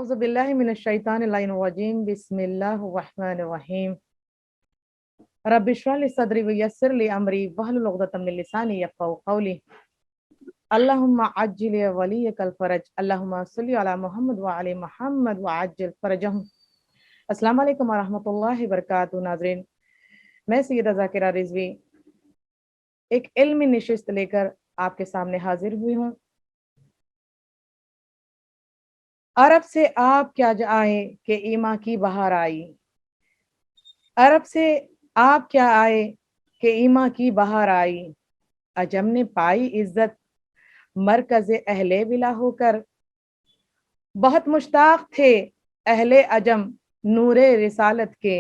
أعوذ بالله من الشيطان الرجيم بسم الله الرحمن الرحيم رب اشرح لي صدري ويسر لي أمري واحلل عقدة من لساني يفقهوا قولي اللهم عجل يا وليك الفرج اللهم صل على محمد وعلى محمد وعجل فرجهم. السلام علیکم ورحمۃ اللہ وبرکاتہ. ناظرین، میں سیدہ ذاکرہ رضوی ایک علمی نشست لے کر آپ کے سامنے حاضر ہوئی ہوں. عرب سے آپ کیا آئے کہ ایمان کی بہار آئی، عرب سے آپ کیا آئے کہ ایمان کی بہار آئی، عجم نے پائی عزت مرکز اہل ولا ہو کر، بہت مشتاق تھے اہل عجم نور رسالت کے،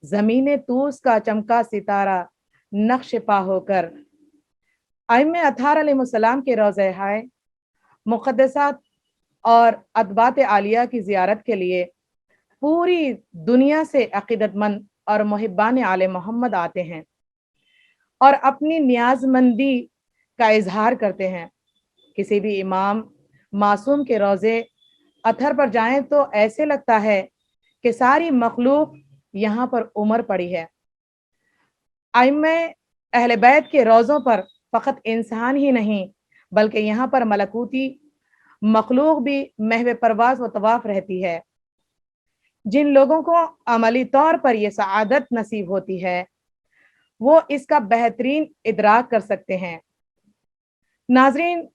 زمین توس کا چمکا ستارہ نقش پا ہو کر. ائمہ اطہار علیہ السلام کے روضہ ہائے مقدسات اور ادبات عالیہ کی زیارت کے لیے پوری دنیا سے عقیدت مند اور محبان آل محمد آتے ہیں اور اپنی نیاز مندی کا اظہار کرتے ہیں. کسی بھی امام معصوم کے روضے اطہر پر جائیں تو ایسے لگتا ہے کہ ساری مخلوق یہاں پر عمر پڑی ہے. ائمہ اہل بیت کے روضوں پر فقط انسان ہی نہیں بلکہ یہاں پر ملکوتی مخلوق بھی محو پرواز و طواف رہتی ہے. جن لوگوں کو عملی طور پر یہ سعادت نصیب ہوتی ہے وہ اس کا بہترین ادراک کر سکتے ہیں. ناظرین،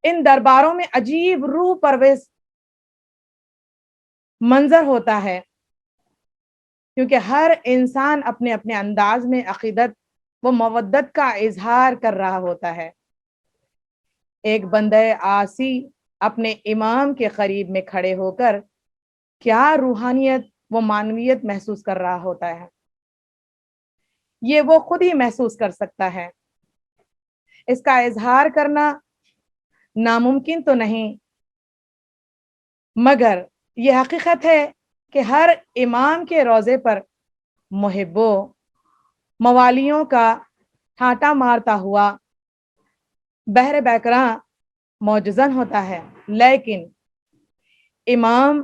ان درباروں میں عجیب روح پرویز منظر ہوتا ہے کیونکہ ہر انسان اپنے اپنے انداز میں عقیدت و مودت کا اظہار کر رہا ہوتا ہے. ایک بندہ عاصی اپنے امام کے قریب میں کھڑے ہو کر کیا روحانیت و معنویت محسوس کر رہا ہوتا ہے، یہ وہ خود ہی محسوس کر سکتا ہے. اس کا اظہار کرنا ناممکن تو نہیں، مگر یہ حقیقت ہے کہ ہر امام کے روضے پر محبو موالیوں کا ٹھاٹا مارتا ہوا بحر بیکراں معجزن ہوتا ہے. لیکن امام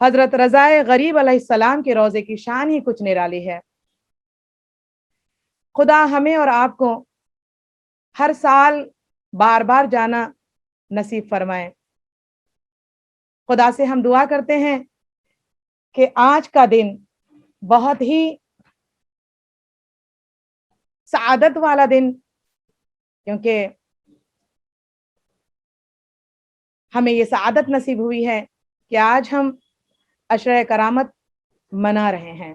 حضرت رضا غریب علیہ السلام کے روضے کی شان ہی کچھ نرالی ہے. خدا ہمیں اور آپ کو ہر سال بار بار جانا نصیب فرمائے. خدا سے ہم دعا کرتے ہیں کہ آج کا دن بہت ہی سعادت والا دن، کیونکہ ہمیں یہ سعادت نصیب ہوئی ہے کہ آج ہم عشرہ کرامت منا رہے ہیں.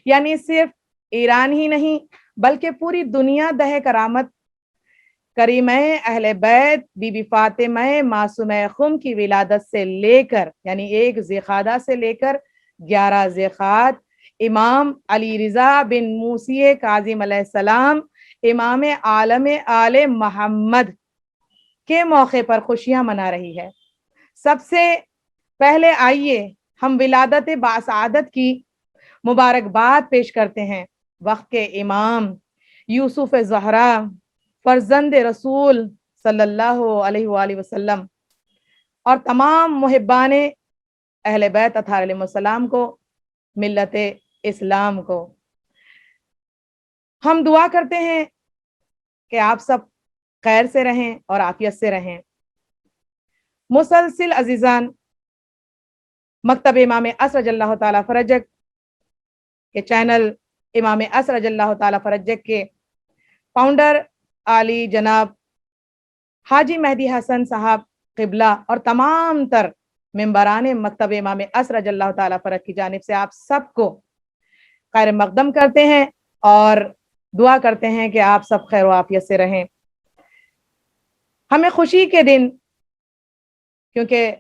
یعنی صرف ایران ہی نہیں بلکہ پوری دنیا دہ کرامت کریمہ اہل بیت بی بی فاطمہ معصومہ خم کی ولادت سے لے کر، یعنی 1 ذیقعدہ سے لے کر 11 ذیقعد، امام علی رضا بن موسی کاظم علیہ السلام امام عالم آل محمد کے موقع پر خوشیاں منا رہی ہے. سب سے پہلے آئیے ہم ولادت باسعادت کی مبارکباد پیش کرتے ہیں وقت کے امام یوسف زہرا فرزند رسول صلی اللہ علیہ وآلہ وسلم اور تمام محبان اہل بیت اطہار علیہ السلام کو، ملت اسلام کو. ہم دعا کرتے ہیں کہ آپ سب خیر سے رہیں اور عافیت سے رہیں. مسلسل عزیزان، مکتب امام عصر رضی اللہ تعالیٰ فرجک کے چینل امام عصر رضی اللہ تعالیٰ فرجک کے فاؤنڈر علی جناب حاجی مہدی حسن صاحب قبلہ اور تمام تر ممبران مکتب امام عصر رضی اللہ تعالیٰ فرج کی جانب سے آپ سب کو خیر مقدم کرتے ہیں اور دعا کرتے ہیں کہ آپ سب خیر و عافیت سے رہیں. ہمیں خوشی کے دن، کیونکہ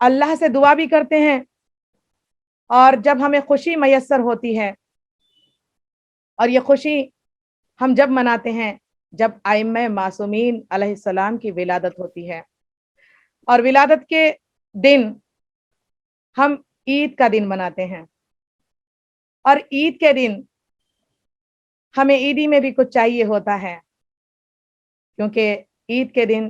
اللہ سے دعا بھی کرتے ہیں اور جب ہمیں خوشی میسر ہوتی ہے، اور یہ خوشی ہم جب مناتے ہیں جب ائمہ معصومین علیہ السلام کی ولادت ہوتی ہے، اور ولادت کے دن ہم عید کا دن مناتے ہیں، اور عید کے دن ہمیں عیدی میں بھی کچھ چاہیے ہوتا ہے، کیونکہ عید کے دن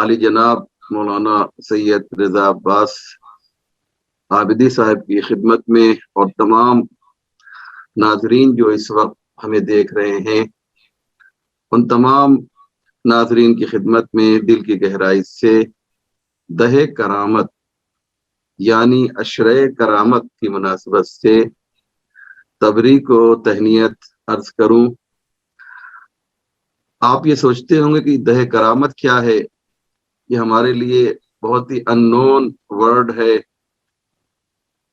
علی جناب مولانا سید رضا عباس عابدی صاحب کی خدمت میں اور تمام ناظرین جو اس وقت ہمیں دیکھ رہے ہیں، ان تمام ناظرین کی خدمت میں دل کی گہرائی سے دہ کرامت یعنی عشرۂ کرامت کی مناسبت سے تبریک و تہنیت عرض کروں۔ آپ یہ سوچتے ہوں گے کہ دہ کرامت کیا ہے؟ یہ ہمارے لیے بہت ہی ان نون ورڈ ہے،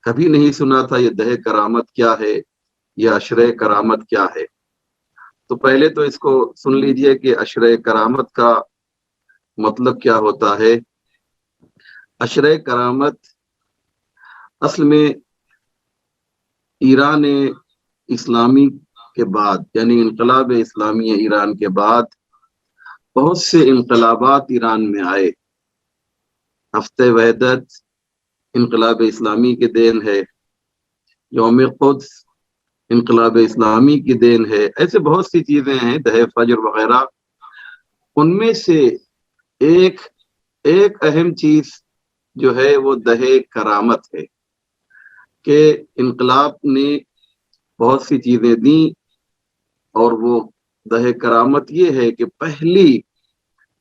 کبھی نہیں سنا تھا یہ دہ کرامت کیا ہے یا عشرۂ کرامت کیا ہے۔ تو پہلے تو اس کو سن لیجئے کہ عشرۂ کرامت کا مطلب کیا ہوتا ہے۔ عشرۂ کرامت اصل میں ایران اسلامی کے بعد یعنی انقلاب اسلامی ایران کے بعد بہت سے انقلابات ایران میں آئے۔ ہفتہ وحدت انقلاب اسلامی کے دین ہے، یوم قدس انقلاب اسلامی کی دین ہے، ایسے بہت سی چیزیں ہیں، دہ فجر وغیرہ۔ ان میں سے ایک اہم چیز جو ہے وہ دہ کرامت ہے کہ انقلاب نے بہت سی چیزیں دیں، اور وہ دہ کرامت یہ ہے کہ پہلی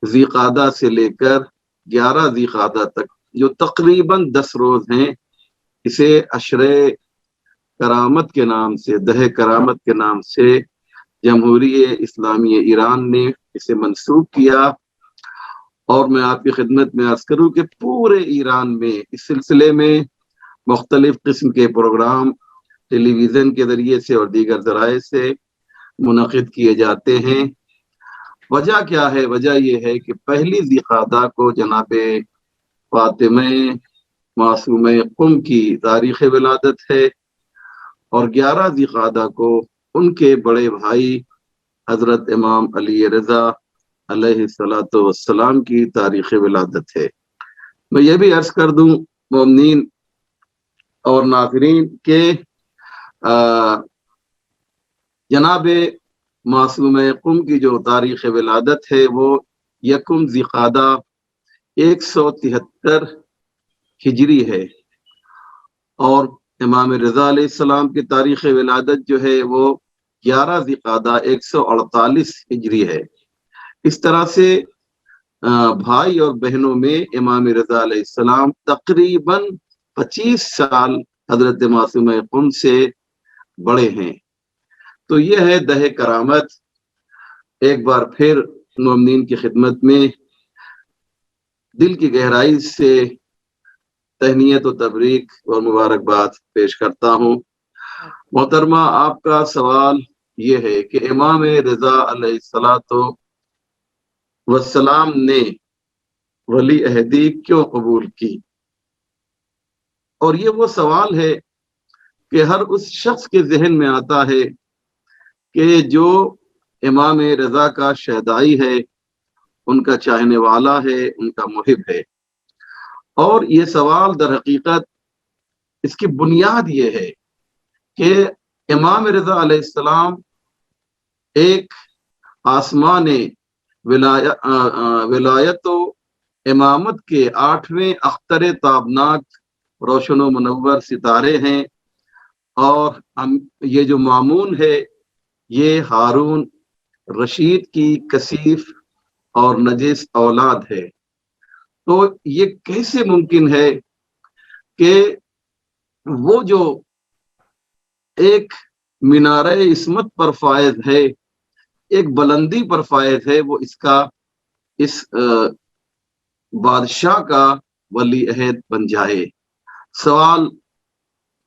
ذی قعدہ سے لے کر 11 ذی قعدہ تک جو تقریباً 10 روز ہیں، اسے عشرۂ کرامت کے نام سے، دہ کرامت کے نام سے جمہوریہ اسلامی ایران نے اسے منسوخ کیا۔ اور میں آپ کی خدمت میں عرض کروں کہ پورے ایران میں اس سلسلے میں مختلف قسم کے پروگرام ٹیلی ویژن کے ذریعے سے اور دیگر ذرائع سے منعقد کیے جاتے ہیں۔ وجہ کیا ہے؟ وجہ یہ ہے کہ پہلی ذی قعدہ کو جناب فاطمہ معصومہ قم کی تاریخ ولادت ہے، اور 11 ذی قعدہ کو ان کے بڑے بھائی حضرت امام علی رضا علیہ الصلوۃ والسلام کی تاریخ ولادت ہے۔ میں یہ بھی عرض کر دوں مومنین اور ناظرین کہ جناب معصومہ قم کی جو تاریخ ولادت ہے وہ یکم ذی قعدہ 173 ہجری ہے، اور امام رضا علیہ السلام کی تاریخ ولادت جو ہے وہ 11 ذی قعدہ 148 ہجری ہے۔ اس طرح سے بھائی اور بہنوں میں امام رضا علیہ السلام تقریباً 25 سال حضرت معصومہ قم سے بڑے ہیں۔ تو یہ ہے دہ کرامت۔ ایک بار پھر مومنین کی خدمت میں دل کی گہرائی سے تہنیت و تبریک اور مبارکباد پیش کرتا ہوں۔ محترمہ، آپ کا سوال یہ ہے کہ امام رضا علیہ الصلوۃ والسلام نے ولی عہدی کیوں قبول کی؟ اور یہ وہ سوال ہے کہ ہر اس شخص کے ذہن میں آتا ہے کہ جو امام رضا کا شہدائی ہے، ان کا چاہنے والا ہے، ان کا محب ہے۔ اور یہ سوال در حقیقت اس کی بنیاد یہ ہے کہ امام رضا علیہ السلام ایک آسمان ولایت و امامت کے 8ویں اختر تابناک روشن و منور ستارے ہیں، اور یہ جو مامون ہے یہ ہارون رشید کی کثیف اور نجس اولاد ہے۔ تو یہ کیسے ممکن ہے کہ وہ جو ایک مینارہ عصمت پر فائز ہے، ایک بلندی پر فائز ہے، وہ اس بادشاہ کا ولی عہد بن جائے؟ سوال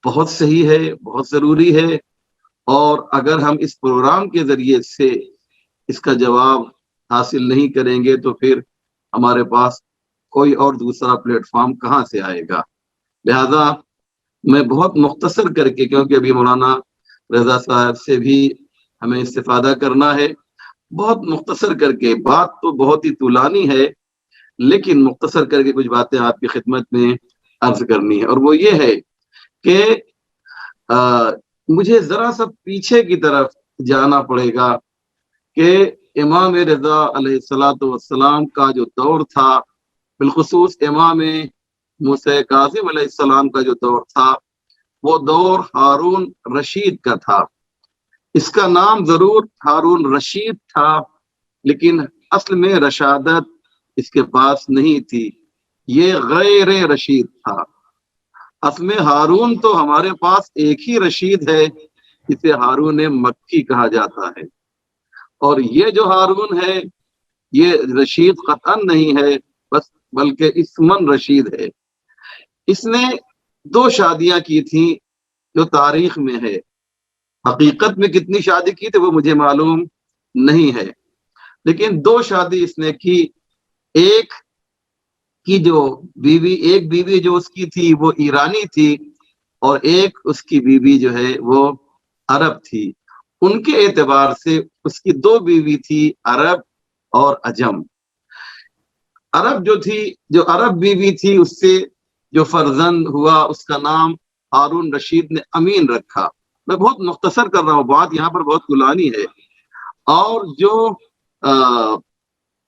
بہت صحیح ہے، بہت ضروری ہے، اور اگر ہم اس پروگرام کے ذریعے سے اس کا جواب حاصل نہیں کریں گے تو پھر ہمارے پاس کوئی اور دوسرا پلیٹ فارم کہاں سے آئے گا؟ لہذا میں بہت مختصر کر کے، کیونکہ ابھی مولانا رضا صاحب سے بھی ہمیں استفادہ کرنا ہے، بہت مختصر کر کے، بات تو بہت ہی طولانی ہے لیکن مختصر کر کے کچھ باتیں آپ کی خدمت میں عرض کرنی ہے، اور وہ یہ ہے کہ مجھے ذرا سا پیچھے کی طرف جانا پڑے گا کہ امام رضا علیہ الصلوۃ والسلام کا جو دور تھا بالخصوص امام موسیٰ کاظم علیہ السلام کا جو دور تھا وہ دور ہارون رشید کا تھا. اس کا نام ضرور ہارون رشید تھا لیکن اصل میں رشادت اس کے پاس نہیں تھی، یہ غیر رشید تھا. اصل میں ہارون تو ہمارے پاس ایک ہی رشید ہے، اسے ہارون مکی کہا جاتا ہے، اور یہ جو ہارون ہے یہ رشید قطعا نہیں ہے بس بلکہ اسمن رشید ہے. اس نے 2 شادیاں کی تھیں جو تاریخ میں ہے، حقیقت میں کتنی شادی کی تھی وہ مجھے معلوم نہیں ہے، لیکن 2 شادی اس نے کی. ایک کی جو بیوی ایک بیوی جو اس کی تھی وہ ایرانی تھی، اور ایک اس کی بیوی جو ہے وہ عرب تھی. ان کے اعتبار سے اس کی 2 بیوی تھی، عرب اور عجم. عرب جو تھی، جو عرب بیوی تھی، اس سے جو فرزند ہوا اس کا نام ہارون رشید نے امین رکھا. میں بہت مختصر کر رہا ہوں، بات یہاں پر بہت طولانی ہے. اور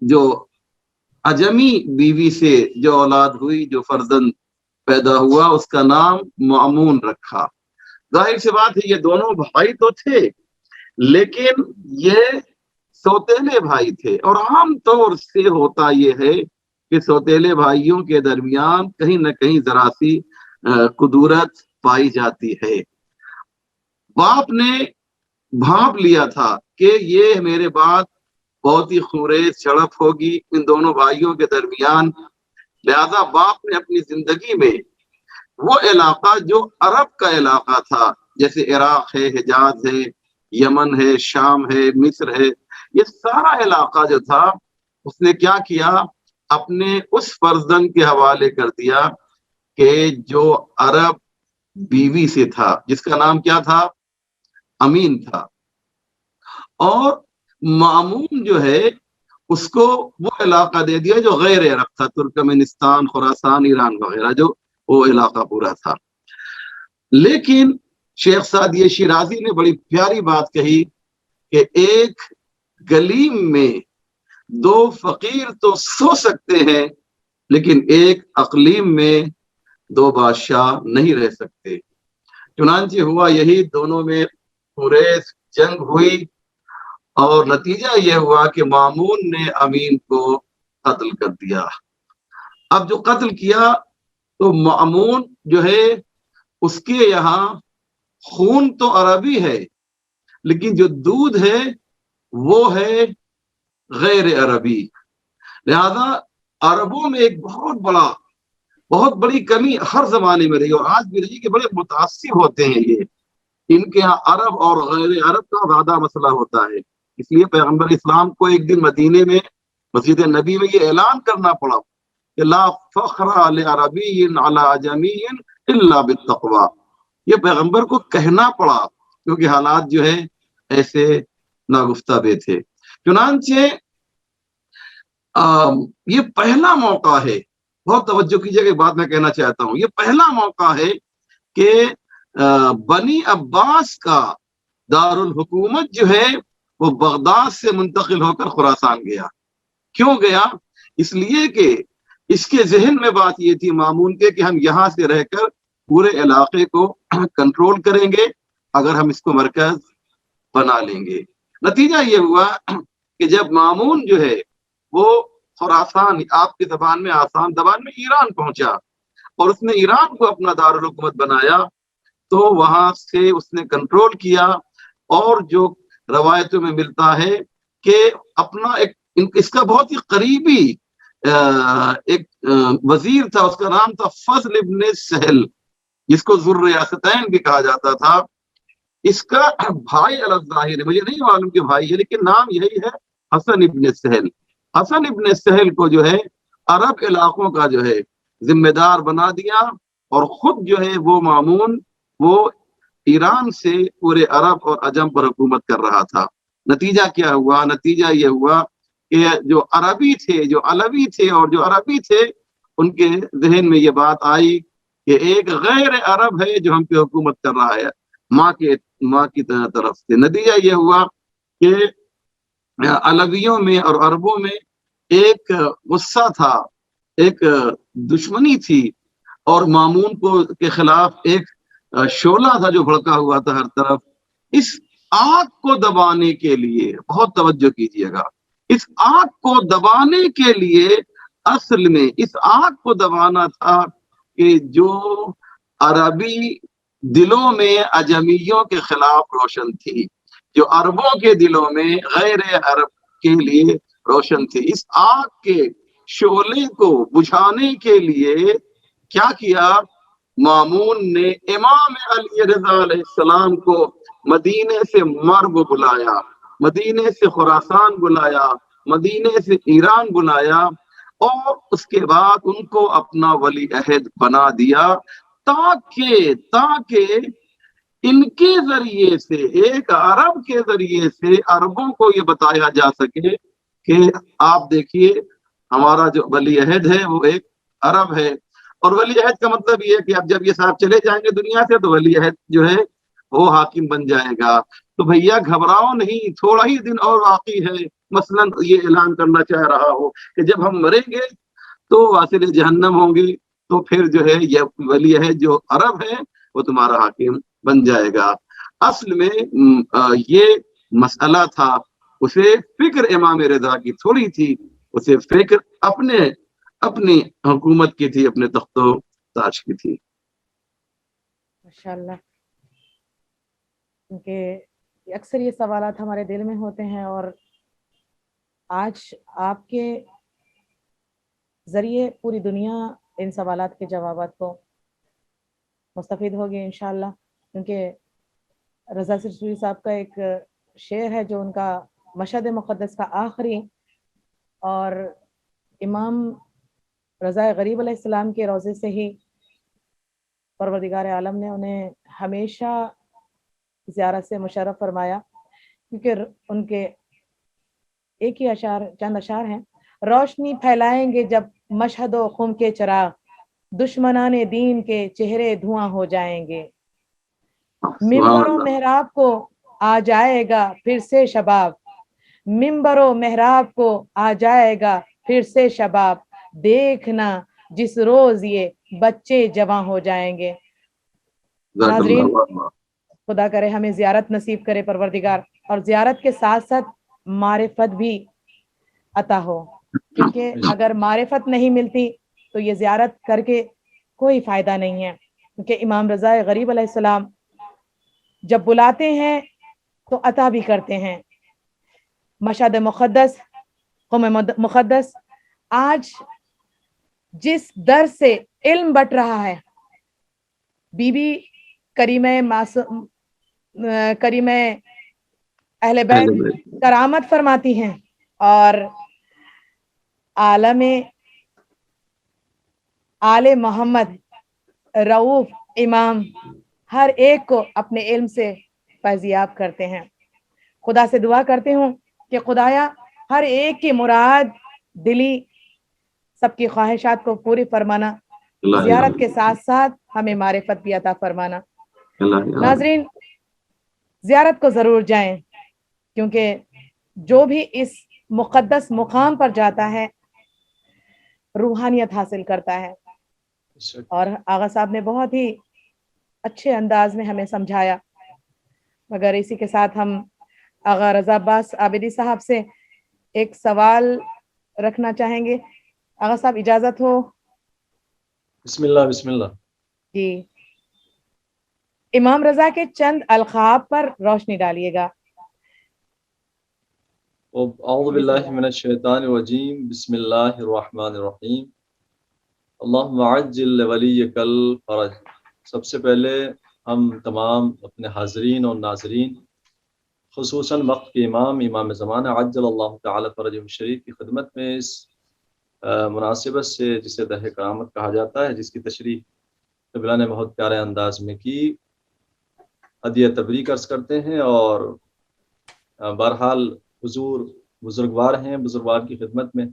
جو عجمی بیوی سے جو اولاد ہوئی، جو فرزند پیدا ہوا، اس کا نام مامون رکھا. ظاہر سی بات ہے یہ دونوں بھائی تو تھے لیکن یہ سوتیلے بھائی تھے، اور عام طور سے ہوتا یہ ہے کہ سوتیلے بھائیوں کے درمیان کہیں نہ کہیں ذرا سی کدورت پائی جاتی ہے. باپ نے بھانپ لیا تھا کہ یہ میرے بعد بہت ہی خونریز جھڑپ ہوگی ان دونوں بھائیوں کے درمیان، لہذا باپ نے اپنی زندگی میں وہ علاقہ جو عرب کا علاقہ تھا، جیسے عراق ہے، حجاز ہے، یمن ہے، شام ہے، مصر ہے، یہ سارا علاقہ جو تھا اس نے کیا کیا، اپنے اس فرزند کے حوالے کر دیا کہ جو عرب بیوی سے تھا، جس کا نام کیا تھا، امین تھا. اور مامون جو ہے اس کو وہ علاقہ دے دیا جو غیر عرب تھا، ترکمانستان، خراسان، ایران وغیرہ، جو وہ علاقہ پورا تھا. لیکن شیخ سعدی شیرازی نے بڑی پیاری بات کہی کہ ایک گلیم میں 2 فقیر تو سو سکتے ہیں لیکن ایک اقلیم میں 2 بادشاہ نہیں رہ سکتے. چنانچہ ہوا یہی، دونوں میں خونریز جنگ ہوئی اور نتیجہ یہ ہوا کہ مامون نے امین کو قتل کر دیا. اب جو قتل کیا تو مامون جو ہے اس کے یہاں خون تو عربی ہے لیکن جو دودھ ہے وہ ہے غیر عربی. لہذا عربوں میں ایک بہت بڑی کمی ہر زمانے میں رہی اور آج بھی رہی کہ بڑے متعصب ہوتے ہیں یہ. ان کے یہاں عرب اور غیر عرب کا زیادہ مسئلہ ہوتا ہے. اس لیے پیغمبر اسلام کو ایک دن مدینے میں مسجد نبی میں یہ اعلان کرنا پڑا کہ لا فخر لعربی علی عجمی الا بالتقوی. یہ پیغمبر کو کہنا پڑا کیونکہ حالات جو ہے ایسے ناگفتہ بے تھے. چنانچہ یہ پہلا موقع ہے، بہت توجہ کیجیے کہ بات میں کہنا چاہتا ہوں، یہ پہلا موقع ہے کہ بنی عباس کا دارالحکومت جو ہے وہ بغداد سے منتقل ہو کر خراسان گیا. کیوں گیا؟ اس لیے کہ اس کے ذہن میں بات یہ تھی مامون کے کہ ہم یہاں سے رہ کر پورے علاقے کو کنٹرول کریں گے اگر ہم اس کو مرکز بنا لیں گے. نتیجہ یہ ہوا کہ جب مامون جو ہے وہ خراسان، آپ کی زبان میں آسان زبان میں ایران پہنچا اور اس نے ایران کو اپنا دارالحکومت بنایا تو وہاں سے اس نے کنٹرول کیا. اور جو روایتوں میں ملتا ہے کہ اپنا اس کا بہت ہی قریبی ایک وزیر تھا، اس کا نام تھا فضل ابن سہل، جس کو ذو الریاستین بھی کہا جاتا تھا. اس کا بھائی الظاہر ہے، مجھے نہیں معلوم کہ بھائی ہے لیکن نام یہی ہے، حسن ابن سہل. حسن ابن سہل کو جو ہے عرب علاقوں کا جو ہے ذمہ دار بنا دیا اور خود جو ہے وہ مامون وہ ایران سے پورے عرب اور عجم پر حکومت کر رہا تھا. نتیجہ کیا ہوا؟ نتیجہ یہ ہوا کہ جو عربی تھے، جو علوی تھے اور جو عربی تھے، ان کے ذہن میں یہ بات آئی کہ ایک غیر عرب ہے جو ہم پہ حکومت کر رہا ہے ماں کی طرف سے. نتیجہ یہ ہوا کہ علویوں میں اور عربوں میں ایک غصہ تھا، ایک دشمنی تھی اور مامون کو کے خلاف ایک شعلہ تھا جو بھڑکا ہوا تھا ہر طرف. اس آگ کو دبانے کے لیے بہت توجہ کیجیے گا, اس آگ کو دبانے کے لیے اصل میں اس آگ کو دبانا تھا کہ جو عربی دلوں میں اجمیوں کے خلاف روشن تھی, جو عربوں کے دلوں میں غیر عرب کے لیے روشن تھی. اس آگ کے شعلے کو بجھانے کے لیے کیا کیا, مامون نے امام علی رضا علیہ السلام کو مدینے سے مرو بلایا, مدینے سے خراسان بلایا, مدینے سے ایران بلایا, اور اس کے بعد ان کو اپنا ولی عہد بنا دیا, تاکہ ان کے ذریعے سے, ایک عرب کے ذریعے سے عربوں کو یہ بتایا جا سکے کہ آپ دیکھیے ہمارا جو ولی عہد ہے وہ ایک عرب ہے. اور ولی عہد کا مطلب یہ ہے کہ اب جب یہ صاحب چلے جائیں گے دنیا سے تو ولی عہد جو ہے وہ حاکم بن جائے گا. تو بھیا گھبراؤ نہیں, تھوڑا ہی دن اور باقی ہے. مثلا یہ اعلان کرنا چاہ رہا ہو کہ جب ہم مریں گے تو واصل جہنم ہوں گی, تو پھر جو ہے یہ ولی عہد جو عرب ہے وہ تمہارا حاکم بن جائے گا. اصل میں یہ مسئلہ تھا, اسے فکر امام رضا کی تھوڑی تھی, اسے فکر اپنی حکومت کی تھی, اپنے تخت و تاج کی تھی. ماشاءاللہ. کیونکہ اکثر یہ سوالات ہمارے دل میں ہوتے ہیں اور آج آپ کے ذریعے پوری دنیا ان سوالات کے جوابات کو مستفید ہوگی انشاءاللہ. کیونکہ رضا سرسوری صاحب کا ایک شعر ہے جو ان کا مشہد مقدس کا آخری اور امام رضا غریب علیہ السلام کے روضے سے ہی پروردگار عالم نے انہیں ہمیشہ زیارت سے مشرف فرمایا. کیونکہ ان کے ایک ہی چند اشعار ہیں, روشنی پھیلائیں گے جب مشہد و خم کے چراغ, دشمنان دین کے چہرے دھواں ہو جائیں گے, ممبر و محراب کو آ جائے گا پھر سے شباب, ممبر و محراب کو آ جائے گا پھر سے شباب, دیکھنا جس روز یہ بچے جواں ہو جائیں گے. ناظرین, خدا کرے ہمیں زیارت نصیب کرے پروردگار, اور زیارت کے ساتھ ساتھ معرفت بھی عطا ہو, کیونکہ اگر معرفت نہیں ملتی تو یہ زیارت کر کے کوئی فائدہ نہیں ہے. کیونکہ امام رضا غریب علیہ السلام جب بلاتے ہیں تو عطا بھی کرتے ہیں. مشہد مقدس, قوم مقدس, آج جس در سے علم بٹ رہا ہے, بی بی کریمہ اہل بیت کرامت فرماتی ہیں, اور عالم آل محمد رؤوف امام ہر ایک کو اپنے علم سے فیضیاب کرتے ہیں. خدا سے دعا کرتے ہوں کہ خدایا ہر ایک کی مراد دلی سب کی خواہشات کو پوری فرمانا, زیارت کے ساتھ ساتھ ہمیں معرفت بھی عطا فرمانا. ناظرین, زیارت کو ضرور جائیں, کیونکہ جو بھی اس مقدس مقام پر جاتا ہے روحانیت حاصل کرتا ہے. اور آغا صاحب نے بہت ہی اچھے انداز میں ہمیں سمجھایا. مگر اسی کے ساتھ ہم آغا رضا عباس عابدی صاحب سے ایک سوال رکھنا چاہیں گے. آغا صاحب اجازت ہو؟ بسم اللہ بسم اللہ. جی, امام رضا کے چند القاب پر روشنی ڈالیے گا. اعوذ باللہ من الشیطان الرجیم, بسم اللہ الرحمن الرحیم. اللہم عجل ولیک الفرج. سب سے پہلے ہم تمام اپنے حاضرین اور ناظرین, خصوصاً وقت کے امام زمانہ عجل اللہ تعالی فرجہ شریف کی خدمت میں اس مناسبت سے جسے دہ کرامت کہا جاتا ہے, جس کی تشریح قبلہ نے بہت پیارے انداز میں کی, ہدیہ تبریک عرض کرتے ہیں. اور بہرحال حضور بزرگوار ہیں, بزرگوار کی خدمت میں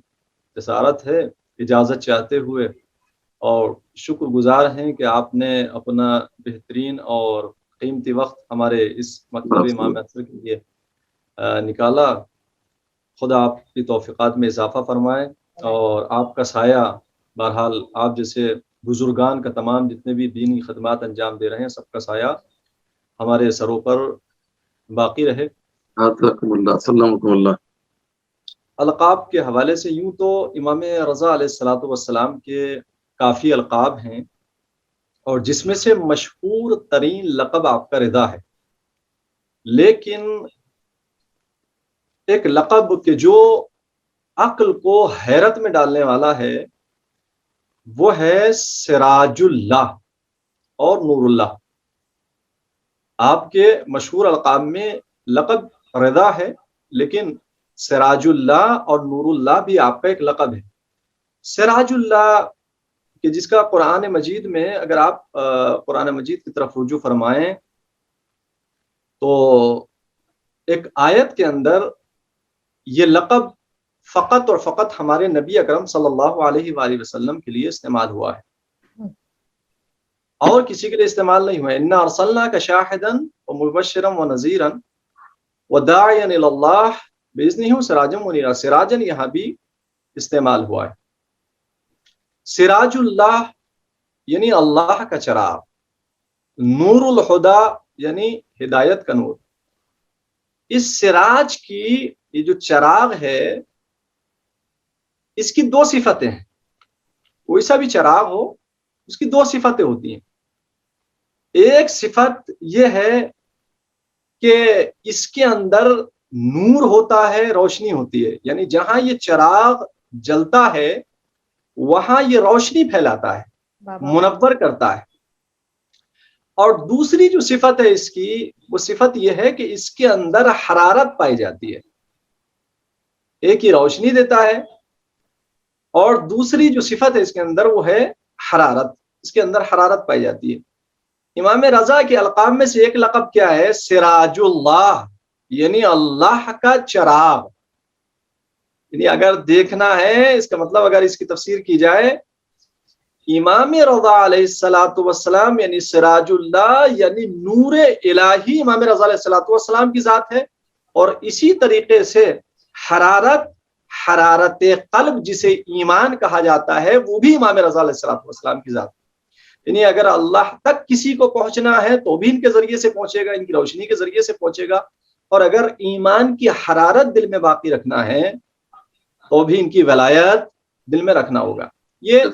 جسارت ہے, اجازت چاہتے ہوئے, اور شکر گزار ہیں کہ آپ نے اپنا بہترین اور قیمتی وقت ہمارے اس مکتب امام اثر کے لیے نکالا. خدا آپ کی توفیقات میں اضافہ فرمائے اور آپ کا سایہ بہرحال آپ جیسے بزرگان کا تمام جتنے بھی دینی خدمات انجام دے رہے ہیں سب کا سایہ ہمارے سروں پر باقی رہے۔ حضرکم اللہ، سلامکم اللہ۔ القاب کے حوالے سے یوں تو امام رضا علیہ الصلوۃ والسلام کے کافی القاب ہیں، اور جس میں سے مشہور ترین لقب آپ کا رضا ہے، لیکن ایک لقب کہ جو عقل کو حیرت میں ڈالنے والا ہے وہ ہے سراج اللہ اور نور اللہ۔ آپ کے مشہور القاب میں لقب رضا ہے، لیکن سراج اللہ اور نور اللہ بھی آپ کا ایک لقب ہے۔ سراج اللہ کہ جس کا قرآن مجید میں اگر آپ قرآن مجید کی طرف رجوع فرمائیں تو ایک آیت کے اندر یہ لقب فقط اور فقط ہمارے نبی اکرم صلی اللہ علیہ وآلہ وسلم کے لیے استعمال ہوا ہے، اور کسی کے لیے استعمال نہیں ہوا ہے۔ انا ارسلناک شاہدا ومبشرا ونذیرا وداعیا الی اللہ باذنہ وسراجا منیرا۔ سراجا یہاں بھی استعمال ہوا ہے۔ سراج اللہ یعنی اللہ کا چراغ، نور الہدا یعنی ہدایت کا نور۔ اس سراج کی یہ جو چراغ ہے اس کی دو صفتیں ہیں، کوئی سا بھی چراغ ہو اس کی دو صفتیں ہوتی ہیں۔ ایک صفت یہ ہے کہ اس کے اندر نور ہوتا ہے، روشنی ہوتی ہے، یعنی جہاں یہ چراغ جلتا ہے وہاں یہ روشنی پھیلاتا ہے، منور کرتا ہے۔ اور دوسری جو صفت ہے اس کی، وہ صفت یہ ہے کہ اس کے اندر حرارت پائی جاتی ہے۔ ایک ہی روشنی دیتا ہے، اور دوسری جو صفت ہے اس کے اندر وہ ہے حرارت، اس کے اندر حرارت پائی جاتی ہے۔ امام رضا کے القاب میں سے ایک لقب کیا ہے؟ سراج اللہ یعنی اللہ کا چراغ۔ یعنی اگر دیکھنا ہے اس کا مطلب، اگر اس کی تفسیر کی جائے، امام رضا علیہ الصلوۃ والسلام یعنی سراج اللہ یعنی نور الہی امام رضا علیہ الصلوۃ والسلام کی ذات ہے، اور اسی طریقے سے حرارت قلب جسے ایمان کہا جاتا ہے وہ بھی امام رضا علیہ الصلوۃ والسلام کی ذات ہے۔ یعنی اگر اللہ تک کسی کو پہنچنا ہے تو بھی ان کے ذریعے سے پہنچے گا، ان کی روشنی کے ذریعے سے پہنچے گا، اور اگر ایمان کی حرارت دل میں باقی رکھنا ہے تو بھی ان کی ولایت دل میں رکھنا ہوگا۔ یہ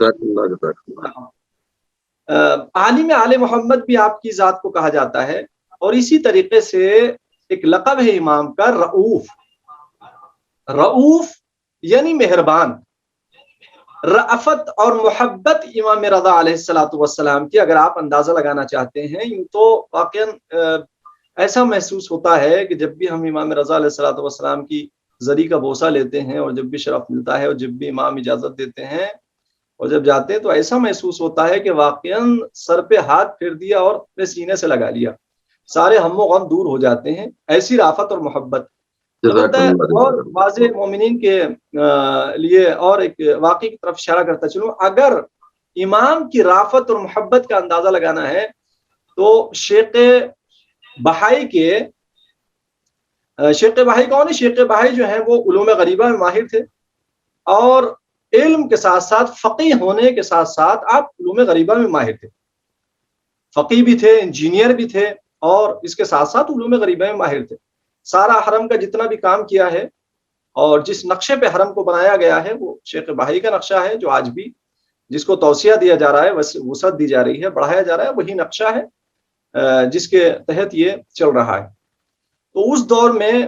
عالم آل محمد بھی آپ کی ذات کو کہا جاتا ہے، اور اسی طریقے سے ایک لقب ہے امام کا رؤوف۔ رؤوف یعنی مہربان۔ رأفت اور محبت امام رضا علیہ الصلوۃ والسلام کی اگر آپ اندازہ لگانا چاہتے ہیں، یوں تو واقعا ایسا محسوس ہوتا ہے کہ جب بھی ہم امام رضا علیہ الصلوۃ والسلام کی زری کا بوسہ لیتے ہیں، اور جب بھی شرف ملتا ہے، اور جب بھی امام اجازت دیتے ہیں اور جب جاتے ہیں، تو ایسا محسوس ہوتا ہے کہ واقعا سر پہ ہاتھ پھیر دیا اور اپنے سینے سے لگا لیا، سارے ہم و غم دور ہو جاتے ہیں، ایسی رافت اور محبت۔ اور واضح مومنین کے لیے اور ایک واقعی کی طرف اشارہ کرتا چلوں، اگر امام کی رافت اور محبت کا اندازہ لگانا ہے تو شیخ بہائی کون ہے؟ شیخ بہائی جو ہیں وہ علوم غریبہ میں ماہر تھے، اور علم کے ساتھ ساتھ فقیہ ہونے کے ساتھ ساتھ آپ علوم غریبہ میں ماہر تھے، فقیہ بھی تھے، انجینئر بھی تھے، اور اس کے ساتھ ساتھ علوم غریبہ میں ماہر تھے۔ سارا حرم کا جتنا بھی کام کیا ہے اور جس نقشے پہ حرم کو بنایا گیا ہے وہ شیخ بہائی کا نقشہ ہے، جو آج بھی جس کو توسیع دیا جا رہا ہے، وسعت دی جا رہی ہے، بڑھایا جا رہا ہے، وہی نقشہ ہے جس کے تحت یہ چل رہا ہے۔ تو اس دور میں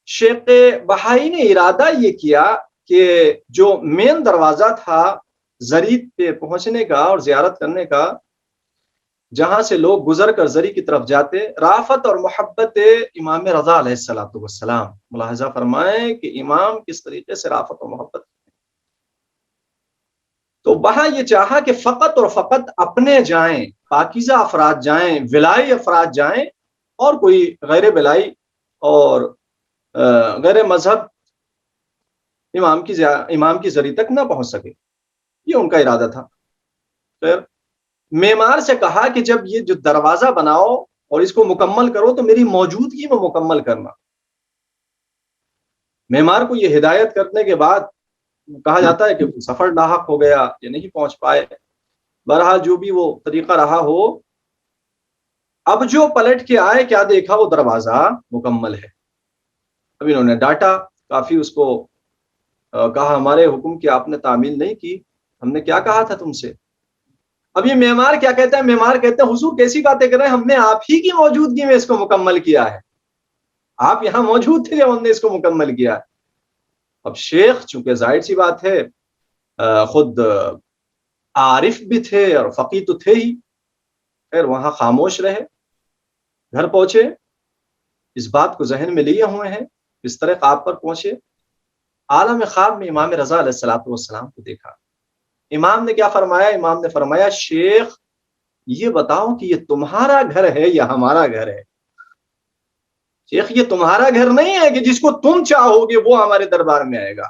شیخ بہائی نے ارادہ یہ کیا کہ جو مین دروازہ تھا زری پہ پہنچنے کا اور زیارت کرنے کا، جہاں سے لوگ گزر کر زری کی طرف جاتے، رافت اور محبت امام رضا علیہ الصلوۃ والسلام، ملاحظہ فرمائیں کہ امام کس طریقے سے رافت اور محبت، تو وہاں یہ چاہا کہ فقط اور فقط اپنے جائیں، پاکیزہ افراد جائیں، ولائی افراد جائیں، اور کوئی غیر ولائی اور غیر مذہب امام کی زری تک نہ پہنچ سکے، یہ ان کا ارادہ تھا۔ پھر معمار سے کہا کہ جب یہ جو دروازہ بناؤ اور اس کو مکمل کرو تو میری موجودگی میں مکمل کرنا۔ معمار کو یہ ہدایت کرنے کے بعد کہا جاتا ہے کہ سفر لاحق ہو گیا یا نہیں پہنچ پائے، بہرحال جو بھی وہ طریقہ رہا ہو، اب جو پلٹ کے آئے کیا دیکھا، وہ دروازہ مکمل ہے۔ اب انہوں نے ڈانٹا کافی اس کو، کہا ہمارے حکم کی آپ نے تعمیل نہیں کی، ہم نے کیا کہا تھا تم سے؟ اب یہ معمار کیا کہتا ہے؟ معمار کہتے ہیں حضور کیسی باتیں کر رہے ہیں، ہم نے آپ ہی کی موجودگی میں اس کو مکمل کیا ہے، آپ یہاں موجود تھے جب ہم نے اس کو مکمل کیا ہے۔ اب شیخ چونکہ ظاہر سی بات ہے خود عارف بھی تھے اور فقیہ تو تھے ہی، خیر وہاں خاموش رہے، گھر پہنچے، اس بات کو ذہن میں لیے ہوئے ہیں، بستر خواب پر پہنچے، عالم خواب میں امام رضا علیہ الصلوۃ والسلام کو دیکھا۔ امام نے کیا فرمایا؟ امام نے فرمایا شیخ یہ بتاؤ کہ یہ تمہارا گھر ہے یا ہمارا گھر ہے؟ شیخ یہ تمہارا گھر نہیں ہے کہ جس کو تم چاہو گے وہ ہمارے دربار میں آئے گا،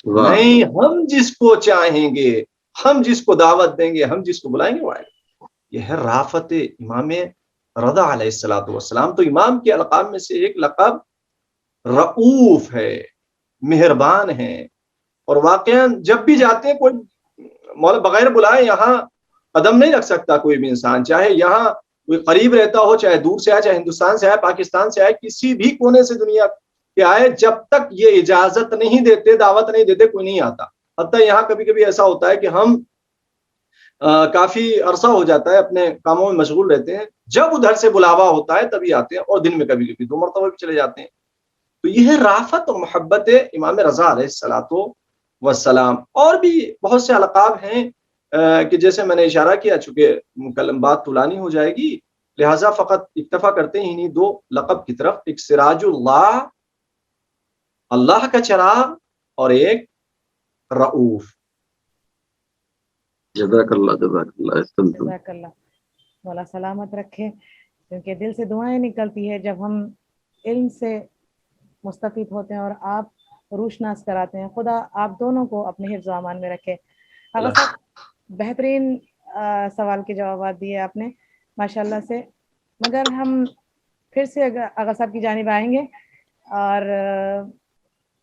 نہیں، ہم جس کو چاہیں گے، ہم جس کو دعوت دیں گے، ہم جس کو بلائیں گے وہ آئے گا۔ یہ ہے رافت امام رضا علیہ الصلوۃ والسلام۔ تو امام کے القاب میں سے ایک لقب رؤوف ہے، مہربان ہے، اور واقعا جب بھی جاتے ہیں کوئی مولا بغیر بلائے یہاں قدم نہیں رکھ سکتا کوئی بھی انسان، چاہے یہاں کوئی قریب رہتا ہو، چاہے دور سے آئے، چاہے ہندوستان سے آئے، پاکستان سے آئے، کسی بھی کونے سے دنیا کے آئے، جب تک یہ اجازت نہیں دیتے، دعوت نہیں دیتے، کوئی نہیں آتا۔ حتیٰ یہاں کبھی کبھی ایسا ہوتا ہے کہ ہم کافی عرصہ ہو جاتا ہے اپنے کاموں میں مشغول رہتے ہیں، جب ادھر سے بلاوا ہوتا ہے تبھی آتے ہیں، اور دن میں کبھی کبھی 2 مرتبہ بھی چلے جاتے ہیں۔ تو یہ ہے رافت اور محبت امام رضا علیہ الصلوۃ والسلام۔ اور بھی بہت سے القاب ہیں کہ جیسے میں نے اشارہ کیا، چونکہ بات طولانی ہو جائے گی لہٰذا فقط اکتفا کرتے ہیں انہیں 2 لقب کی طرف، ایک سراج اللہ، اللہ کا چراغ، اور ایک رؤوف۔ جزاک اللہ جزاک اللہ جزاک اللہ، مولا سلامت رکھے، کیونکہ دل سے دعائیں نکلتی ہے جب ہم علم سے مستفید ہوتے ہیں اور آپ روشناس کراتے ہیں۔ خدا آپ دونوں کو اپنے حفظ و امان میں رکھے۔ اگر صاحب بہترین سوال کے جوابات دیے آپ نے ماشاءاللہ سے، مگر ہم پھر سے اگر صاحب کی جانب آئیں گے اور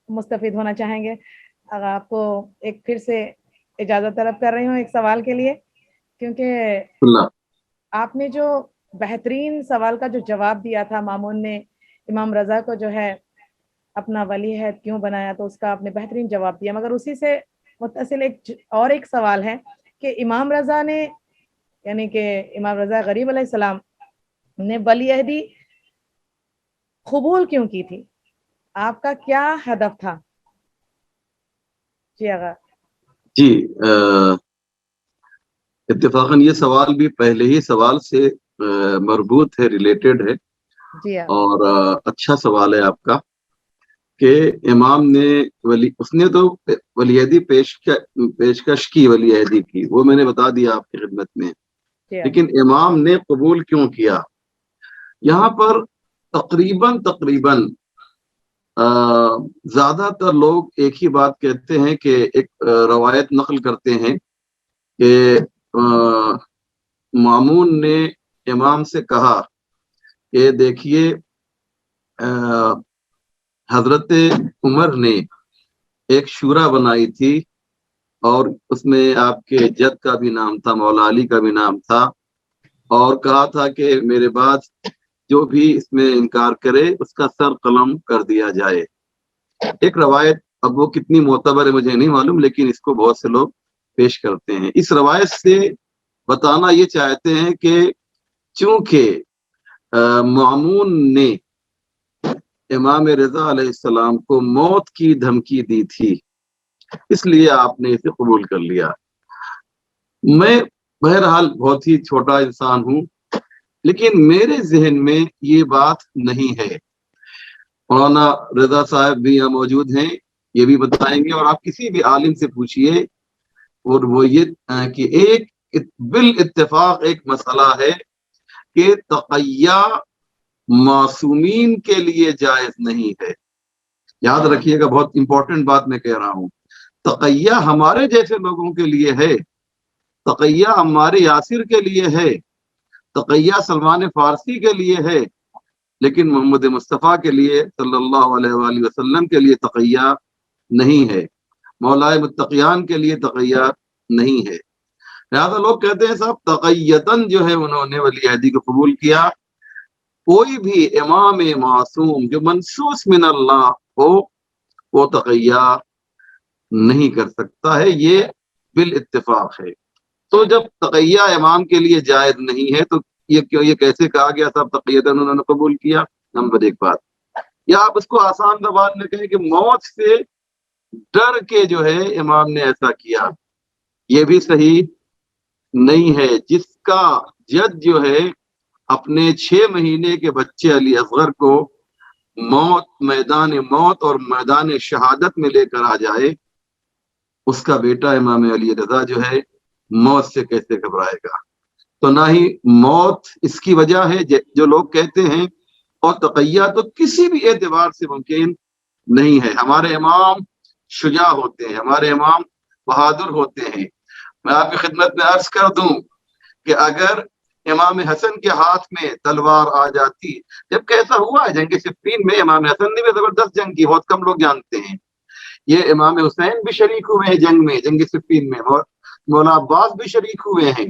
مستفید ہونا چاہیں گے، اگر آپ کو ایک پھر سے اجازت طلب کر رہی ہوں ایک سوال کے لیے، کیونکہ آپ نے جو بہترین سوال کا جو جواب دیا تھا، مامون نے امام رضا کو جو ہے اپنا ولی ہے کیوں بنایا، تو اس کا آپ نے بہترین جواب دیا، مگر اسی سے متصل ایک سوال ہے کہ امام رضا نے، یعنی کہ امام رضا غریب علیہ السلام نے ولی عہدی قبول کیوں کی تھی؟ آپ کا کیا ہدف تھا؟ جی آغا جی، اتفاقاً یہ سوال بھی پہلے ہی سوال سے مربوط ہے، ریلیٹڈ ہے، جی اور اچھا سوال ہے آپ کا کہ امام نے اس نے تو ولی عہدی پیشکش کی، ولی عہدی کی، وہ میں نے بتا دیا آپ کی خدمت میں، لیکن امام نے قبول کیوں کیا؟ یہاں پر تقریباً زیادہ تر لوگ ایک ہی بات کہتے ہیں کہ ایک روایت نقل کرتے ہیں کہ مامون نے امام سے کہا کہ دیکھیے حضرت عمر نے ایک شورا بنائی تھی اور اس میں آپ کے جد کا بھی نام تھا، مولا علی کا بھی نام تھا، اور کہا تھا کہ میرے بعد جو بھی اس میں انکار کرے اس کا سر قلم کر دیا جائے۔ ایک روایت، اب وہ کتنی معتبر ہے مجھے نہیں معلوم، لیکن اس کو بہت سے لوگ پیش کرتے ہیں۔ اس روایت سے بتانا یہ چاہتے ہیں کہ چونکہ مامون نے امام رضا علیہ السلام کو موت کی دھمکی دی تھی، اس لیے آپ نے اسے قبول کر لیا۔ میں بہرحال بہت ہی چھوٹا انسان ہوں، لیکن میرے ذہن میں یہ بات نہیں ہے۔ مولانا رضا صاحب بھی یہاں موجود ہیں، یہ بھی بتائیں گے، اور آپ کسی بھی عالم سے پوچھئے، اور وہ یہ کہ ایک بالاتفاق ایک مسئلہ ہے کہ تقیہ معصومین کے لیے جائز نہیں ہے۔ یاد رکھیے گا، بہت امپورٹنٹ بات میں کہہ رہا ہوں، تقیہ ہمارے جیسے لوگوں کے لیے ہے، تقیہ ہمارے یاسر کے لیے ہے، تقیہ سلمان فارسی کے لیے ہے، لیکن محمد مصطفیٰ کے لیے صلی اللہ علیہ وآلہ وسلم کے لیے تقیہ نہیں ہے۔ مولائے متقیان کے لیے تقیہ نہیں ہے۔ لہٰذا لوگ کہتے ہیں صاحب تقیتاً جو ہے انہوں نے ولی عہدی کو قبول کیا۔ کوئی بھی امام معصوم جو منصوص من اللہ ہو وہ تقیہ نہیں کر سکتا ہے، یہ بالاتفاق ہے۔ تو جب تقیہ امام کے لیے جائز نہیں ہے تو یہ کیسے کہا گیا صاحب تقیتاً انہوں نے قبول کیا؟ نمبر ایک بات، یا آپ اس کو آسان زبان میں کہیں کہ موت سے ڈر کے جو ہے امام نے ایسا کیا، یہ بھی صحیح نہیں ہے۔ جس کا جد جو ہے اپنے 6 مہینے کے بچے علی اصغر کو میدان موت اور میدان شہادت میں لے کر آ جائے، اس کا بیٹا امام علی رضا جو ہے موت سے کیسے گھبرائے گا؟ تو نہ ہی موت اس کی وجہ ہے جو لوگ کہتے ہیں، اور تقیہ تو کسی بھی اعتبار سے ممکن نہیں ہے۔ ہمارے امام شجاع ہوتے ہیں، ہمارے امام بہادر ہوتے ہیں۔ میں آپ کی خدمت میں عرض کر دوں کہ اگر امام حسن کے ہاتھ میں تلوار آ جاتی، جبکہ ایسا ہوا ہے جنگ صفین میں امام حسن نے بھی زبردست جنگ کی، بہت کم لوگ جانتے ہیں۔ یہ امام حسین بھی شریک ہوئے ہیں جنگ میں، جنگ صفین میں، مولا عباس بھی شریک ہوئے ہیں،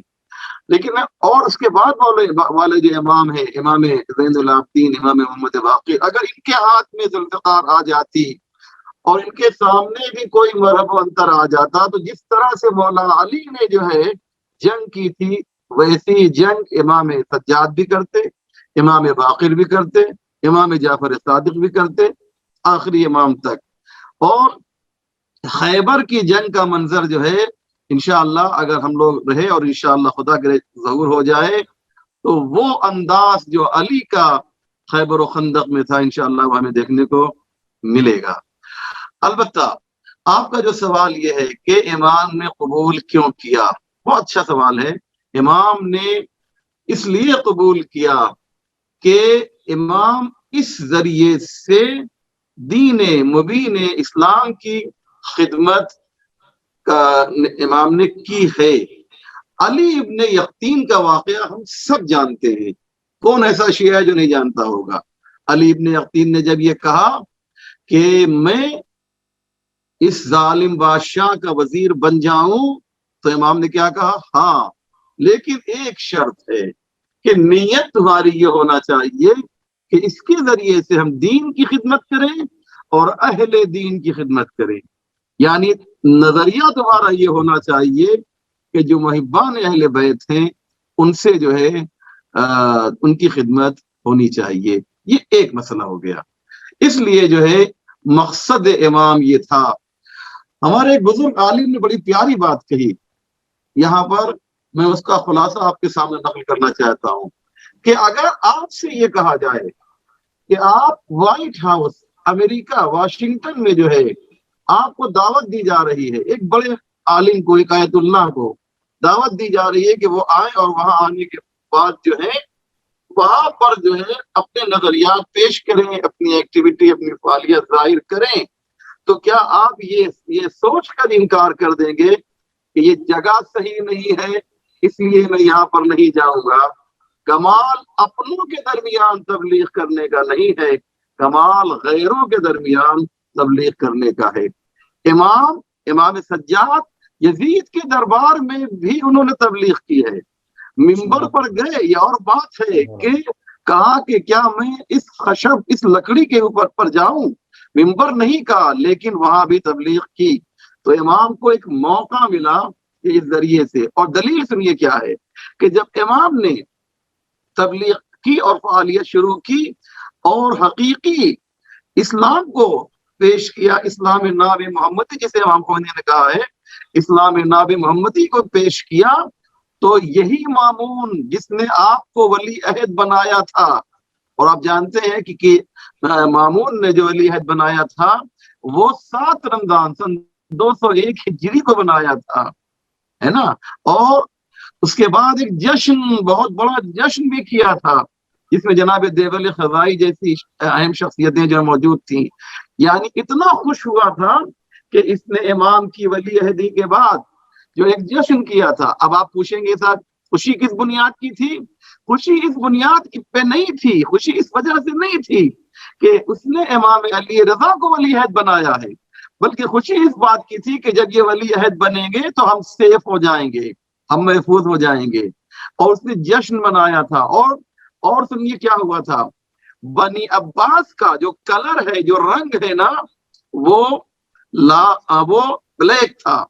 لیکن اور اس کے بعد والے جو امام ہیں، امام زین العابدین، امام محمد باقر، اگر ان کے ہاتھ میں ذوالفقار آ جاتی اور ان کے سامنے بھی کوئی مرحب و انتر آ جاتا، تو جس طرح سے مولا علی نے جو ہے جنگ کی تھی ویسی جنگ امام سجاد بھی کرتے، امام باقر بھی کرتے، امام جعفر صادق بھی کرتے، آخری امام تک۔ اور خیبر کی جنگ کا منظر جو ہے انشاءاللہ اگر ہم لوگ رہے اور انشاءاللہ خدا کرے ظہور ہو جائے تو وہ انداز جو علی کا خیبر و خندق میں تھا انشاءاللہ وہ ہمیں دیکھنے کو ملے گا۔ البتہ آپ کا جو سوال یہ ہے کہ امام نے قبول کیوں کیا، بہت اچھا سوال ہے۔ امام نے اس لیے قبول کیا کہ امام اس ذریعے سے دین مبین اسلام کی خدمت کا امام نے کی ہے۔ علی ابن یقطین کا واقعہ ہم سب جانتے ہیں، کون ایسا شیعہ ہے جو نہیں جانتا ہوگا؟ علی ابن یقطین نے جب یہ کہا کہ میں اس ظالم بادشاہ کا وزیر بن جاؤں تو امام نے کیا کہا؟ ہاں، لیکن ایک شرط ہے کہ نیت تمہاری یہ ہونا چاہیے کہ اس کے ذریعے سے ہم دین کی خدمت کریں اور اہل دین کی خدمت کریں، یعنی نظریہ تمہارا یہ ہونا چاہیے کہ جو محبان اہل بیت ہیں ان سے جو ہے ان کی خدمت ہونی چاہیے۔ یہ ایک مسئلہ ہو گیا، اس لیے جو ہے مقصد امام یہ تھا۔ ہمارے ایک بزرگ عالم نے بڑی پیاری بات کہی، یہاں پر میں اس کا خلاصہ آپ کے سامنے نقل کرنا چاہتا ہوں کہ اگر آپ سے یہ کہا جائے کہ آپ وائٹ ہاؤس امریکہ واشنگٹن میں جو ہے آپ کو دعوت دی جا رہی ہے، ایک بڑے عالم کو، ایک آیت اللہ کو دعوت دی جا رہی ہے کہ وہ آئیں اور وہاں آنے کے بعد جو ہے وہاں پر جو ہے اپنے نظریات پیش کریں، اپنی ایکٹیویٹی، اپنی فعالیت ظاہر کریں، تو کیا آپ یہ سوچ کر انکار کر دیں گے کہ یہ جگہ صحیح نہیں ہے اس لیے میں یہاں پر نہیں جاؤں گا؟ کمال اپنوں کے درمیان تبلیغ کرنے کا نہیں ہے، کمال غیروں کے درمیان تبلیغ کرنے کا ہے۔ امام سجاد یزید کے دربار میں بھی انہوں نے تبلیغ کی ہے، منبر پر گئے، یہ اور بات ہے کہ کہا کہ کیا میں اس خشب، اس لکڑی کے اوپر پر جاؤں، منبر نہیں کہا، لیکن وہاں بھی تبلیغ کی۔ تو امام کو ایک موقع ملا کہ اس ذریعے سے، اور دلیل سنیے کیا ہے کہ جب امام نے تبلیغ کی اور فعالیت شروع کی اور حقیقی اسلام کو پیش کیا، اسلام ناب محمدی جسے امام خمینی نے کہا ہے، اسلام ناب محمدی کو پیش کیا، تو یہی مامون جس نے آپ کو ولی عہد بنایا تھا، اور آپ جانتے ہیں کہ مامون نے جو ولی عہد بنایا تھا وہ 7 رمضان سن 201 ہجری کو بنایا تھا، ہے نا، اور اس کے بعد ایک جشن، بہت بڑا جشن بھی کیا تھا جس میں جناب دیوبند خزائی جیسی اہم شخصیتیں جو موجود تھیں، یعنی اتنا خوش ہوا تھا کہ اس نے امام کی ولی عہدی کے بعد جو ایک جشن کیا تھا۔ اب آپ پوچھیں گے صاحب خوشی کس بنیاد کی تھی؟ خوشی اس بنیاد پہ نہیں تھی، خوشی اس وجہ سے نہیں تھی کہ اس نے امام علی رضا کو ولی عہد بنایا ہے، بلکہ خوشی اس بات کی تھی کہ جب یہ ولی عہد بنیں گے تو ہم سیف ہو جائیں گے، ہم محفوظ ہو جائیں گے۔ اور اس نے جشن منایا تھا۔ اور سنیے کیا ہوا تھا، بنی عباس کا جو کلر ہے، جو رنگ ہے نا، وہ وہ بلیک تھا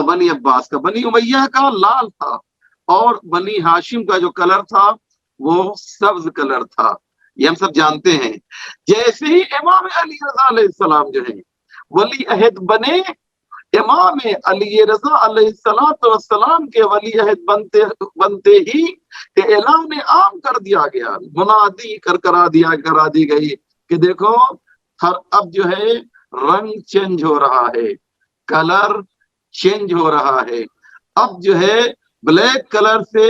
بنی عباس کا، بنی امیہ کا لال تھا، اور بنی ہاشم کا جو کلر تھا وہ سبز کلر تھا۔ یہ ہم سب جانتے ہیں۔ جیسے ہی امام علی رضا علیہ السلام جو ہے ولی عہد بنے، امام علی رضا علیہ السلام کے ولی عہد بنتے ہی اعلان عام کر دیا گیا، منادی کرا دی گئی کہ دیکھو اب جو ہے رنگ چینج ہو رہا ہے، کلر چینج ہو رہا ہے۔ اب جو ہے بلیک کلر سے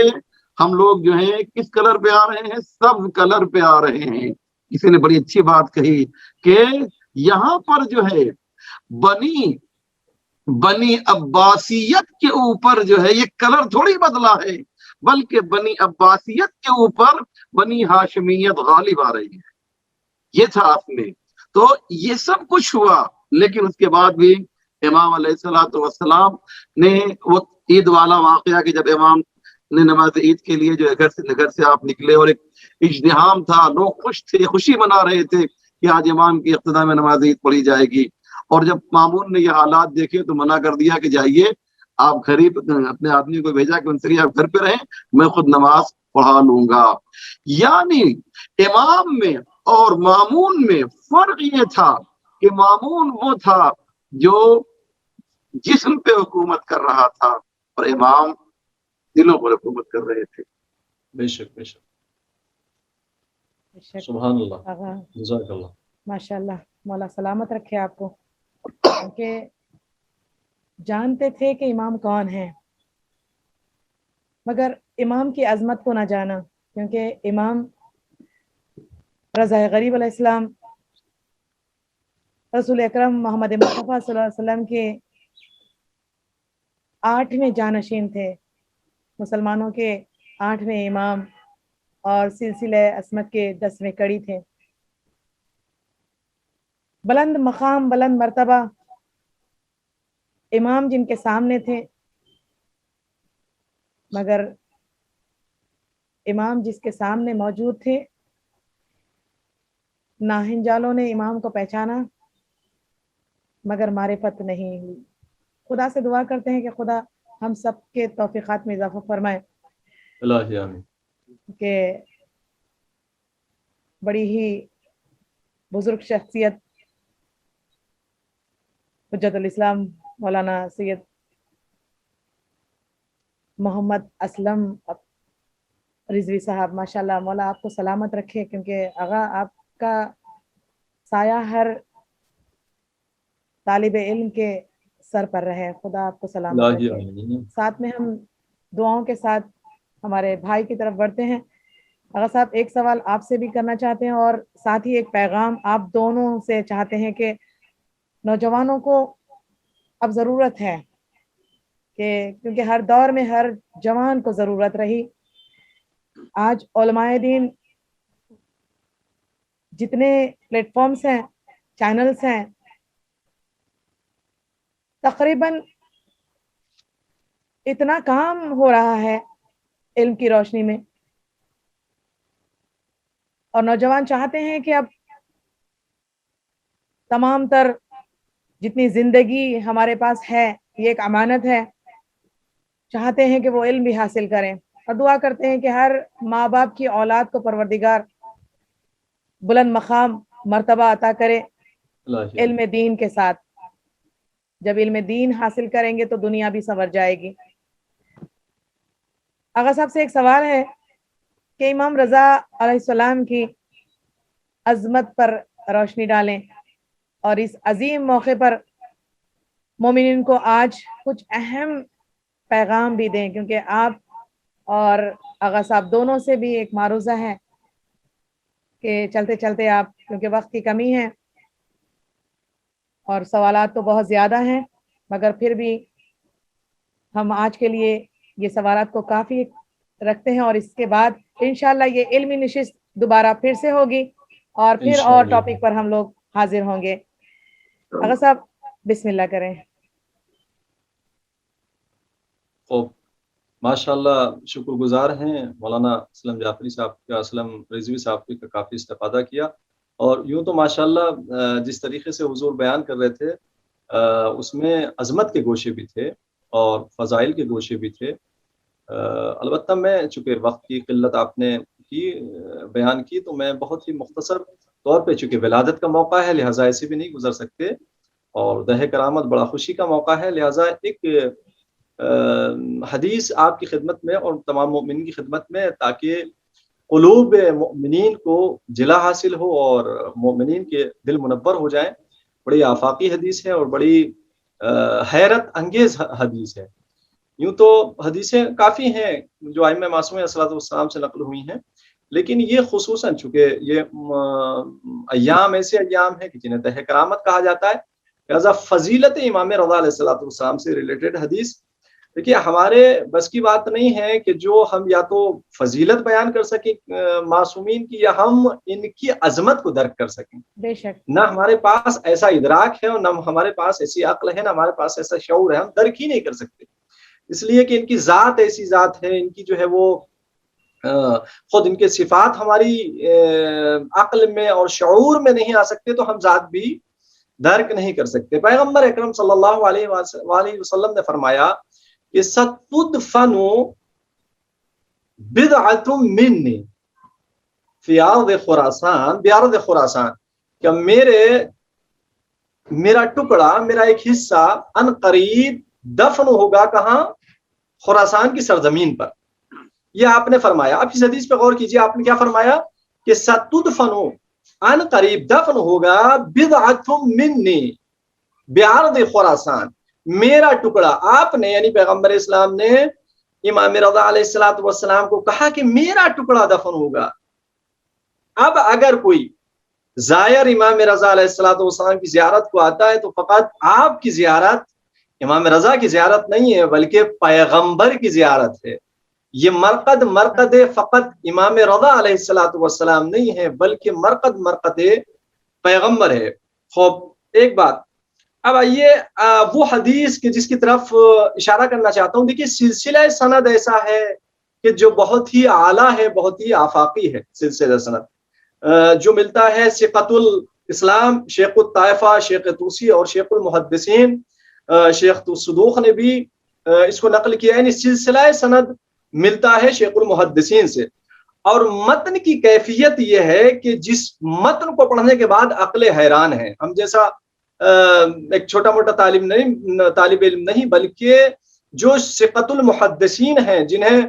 ہم لوگ جو ہیں کس کلر پہ آ رہے ہیں؟ سبز کلر پہ آ رہے ہیں۔ کسی نے بڑی اچھی بات کہی کہ یہاں پر جو ہے بنی عباسیت کے اوپر جو ہے یہ کلر تھوڑی بدلا ہے، بلکہ بنی عباسیت کے اوپر بنی ہاشمیت غالب آ رہی ہے۔ یہ تھا آپ میں۔ تو یہ سب کچھ ہوا، لیکن اس کے بعد بھی امام علیہ السلام نے وہ عید والا واقعہ کہ جب امام نے نماز عید کے لیے جو ہے گھر سے آپ نکلے اور ایک اجتحام تھا، لوگ خوش تھے، خوشی منا رہے تھے کہ آج امام کی اقتداء میں نماز عید پڑھی جائے گی، اور جب مامون نے یہ حالات دیکھے تو منع کر دیا کہ جائیے آپ گھر ہی اپنے آدمی کو بھیجا کہ ان سے آپ گھر پہ رہیں، میں خود نماز پڑھا لوں گا۔ یعنی امام میں اور مامون میں فرق یہ تھا کہ مامون وہ تھا جو جسم پہ حکومت کر رہا تھا، اور امام دلوں پر حکومت کر رہے تھے۔ بے شک بے شک، سبحان اللہ، جزاک اللہ۔ ماشاء اللہ، مولا سلامت رکھے آپ کو، کیونکہ جانتے تھے کہ امام کون ہے، مگر امام کی عظمت کو نہ جانا، کیونکہ امام رضا غریب علیہ السلام رسول اکرم محمد مصطفیٰ صلی اللہ علیہ وسلم کے 8ویں جانشین تھے، مسلمانوں کے 8ویں امام، اور سلسلہ عصمت کے 10ویں کڑی تھے۔ بلند مقام، بلند مرتبہ امام جن کے سامنے تھے، مگر امام جس کے سامنے موجود تھے، ناہنجالوں نے امام کو پہچانا مگر معرفت نہیں ہوئی۔ خدا سے دعا کرتے ہیں کہ خدا ہم سب کے توفیقات میں اضافہ فرمائے، الہی آمین۔ کہ بڑی ہی بزرگ شخصیت حجت الاسلام مولانا سید محمد اسلم رضوی صاحب، ماشاءاللہ مولا آپ کو سلامت رکھے، کیونکہ آغا آپ کا سایہ ہر طالب علم کے سر پر رہے، خدا آپ کو سلامت الہی رکھے۔ آمین۔ ساتھ میں ہم دعاؤں کے ساتھ ہمارے بھائی کی طرف بڑھتے ہیں۔ آغا صاحب ایک سوال آپ سے بھی کرنا چاہتے ہیں، اور ساتھ ہی ایک پیغام آپ دونوں سے چاہتے ہیں کہ نوجوانوں کو اب ضرورت ہے کہ کیونکہ ہر دور میں ہر جوان کو ضرورت رہی، آج علماء دین جتنے پلیٹ فارمز ہیں، چینلز ہیں، تقریباً اتنا کام ہو رہا ہے علم کی روشنی میں، اور نوجوان چاہتے ہیں کہ اب تمام تر جتنی زندگی ہمارے پاس ہے یہ ایک امانت ہے، چاہتے ہیں کہ وہ علم بھی حاصل کریں، اور دعا کرتے ہیں کہ ہر ماں باپ کی اولاد کو پروردگار بلند مقام مرتبہ عطا کرے الہی علم دین کے ساتھ۔ جب علم دین حاصل کریں گے تو دنیا بھی سنور جائے گی۔ آغا صاحب سے ایک سوال ہے کہ امام رضا علیہ السلام کی عظمت پر روشنی ڈالیں، اور اس عظیم موقع پر مومنین کو آج کچھ اہم پیغام بھی دیں، کیونکہ آپ اور آغا صاحب دونوں سے بھی ایک معروضہ ہے کہ چلتے چلتے آپ، کیونکہ وقت کی کمی ہے اور سوالات تو بہت زیادہ ہیں، مگر پھر بھی ہم آج کے لیے یہ سوالات کو کافی رکھتے ہیں، اور اس کے بعد انشاءاللہ یہ علمی نشست دوبارہ پھر سے ہوگی، اور پھر اور انشاءاللہ۔ ٹاپک پر ہم لوگ حاضر ہوں گے۔ آغا صاحب بسم اللہ کریں. خوب ماشاءاللہ شکر گزار ہیں مولانا اسلم جعفری صاحب کا، اسلم رضوی صاحب کا کافی استفادہ کیا. اور یوں تو ماشاءاللہ جس طریقے سے حضور بیان کر رہے تھے اس میں عظمت کے گوشے بھی تھے اور فضائل کے گوشے بھی تھے. البتہ میں چونکہ وقت کی قلت آپ نے بیان کی تو میں بہت ہی مختصر طور پہ، چونکہ ولادت کا موقع ہے لہٰذا ایسے بھی نہیں گزر سکتے، اور دہ کرامت بڑا خوشی کا موقع ہے، لہٰذا ایک حدیث آپ کی خدمت میں اور تمام مومنین کی خدمت میں، تاکہ قلوب مومنین کو جلا حاصل ہو اور مومنین کے دل منور ہو جائیں. بڑی آفاقی حدیث ہے اور بڑی حیرت انگیز حدیث ہے. یوں تو حدیثیں کافی ہیں جو ائمہ معصومین علیہ الصلوۃ والسلام سے نقل ہوئی ہیں، لیکن یہ خصوصاً چونکہ یہ ایام ایسے ایام ہیں کہ جنہیں دہ کرامت کہا جاتا ہے، لہٰذا فضیلت امام رضا علیہ الصلوۃ والسلام سے ریلیٹڈ حدیث، دیکھیے ہمارے بس کی بات نہیں ہے کہ جو ہم یا تو فضیلت بیان کر سکیں معصومین کی، یا ہم ان کی عظمت کو درک کر سکیں. بے شک نہ ہمارے پاس ایسا ادراک ہے اور نہ ہمارے پاس ایسی عقل ہے، نہ ہمارے پاس ایسا شعور ہے، ہم درک ہی نہیں کر سکتے، اس لیے کہ ان کی ذات ایسی ذات ہے، ان کی جو ہے وہ خود ان کے صفات ہماری عقل میں اور شعور میں نہیں آ سکتے، تو ہم ذات بھی درک نہیں کر سکتے. پیغمبر اکرم صلی اللہ علیہ وآلہ وسلم نے فرمایا کہ ستدفن بدعۃ منی فی ارض خراسان بارض خراسان، کہ میرا ٹکڑا، میرا ایک حصہ ان قریب دفن ہوگا، کہاں؟ خراسان کی سرزمین پر. یہ آپ نے فرمایا. اب اس حدیث پہ غور کیجیے، آپ نے کیا فرمایا کہ ستدفن ان قریب دفن ہوگا بدعۃ منی بارض خراسان، میرا ٹکڑا. آپ نے یعنی پیغمبر اسلام نے امام رضا علیہ الصلوۃ والسلام کو کہا کہ میرا ٹکڑا دفن ہوگا. اب اگر کوئی زائر امام رضا علیہ الصلوۃ والسلام کی زیارت کو آتا ہے تو فقط آپ کی زیارت امام رضا کی زیارت نہیں ہے، بلکہ پیغمبر کی زیارت ہے. یہ مرقد فقط امام رضا علیہ الصلوۃ والسلام نہیں ہے، بلکہ مرقد پیغمبر ہے. خوب ایک بات، اب آئیے وہ حدیث کے جس کی طرف اشارہ کرنا چاہتا ہوں. دیکھیے سلسلہ سند ایسا ہے کہ جو بہت ہی اعلیٰ ہے، بہت ہی آفاقی ہے. سلسلہ سند جو ملتا ہے ثقۃ الاسلام شیخ الطائفہ شیخ طوسی اور شیخ المحدثین شیخ صدوق نے بھی اس کو نقل کیا ہے. یعنی سلسلہ سند ملتا ہے شیخ المحدثین سے، اور متن کی کیفیت یہ ہے کہ جس متن کو پڑھنے کے بعد عقل حیران ہے. ہم جیسا ایک چھوٹا موٹا طالب علم نہیں، بلکہ جو ثقۃ المحدثین ہیں، جنہیں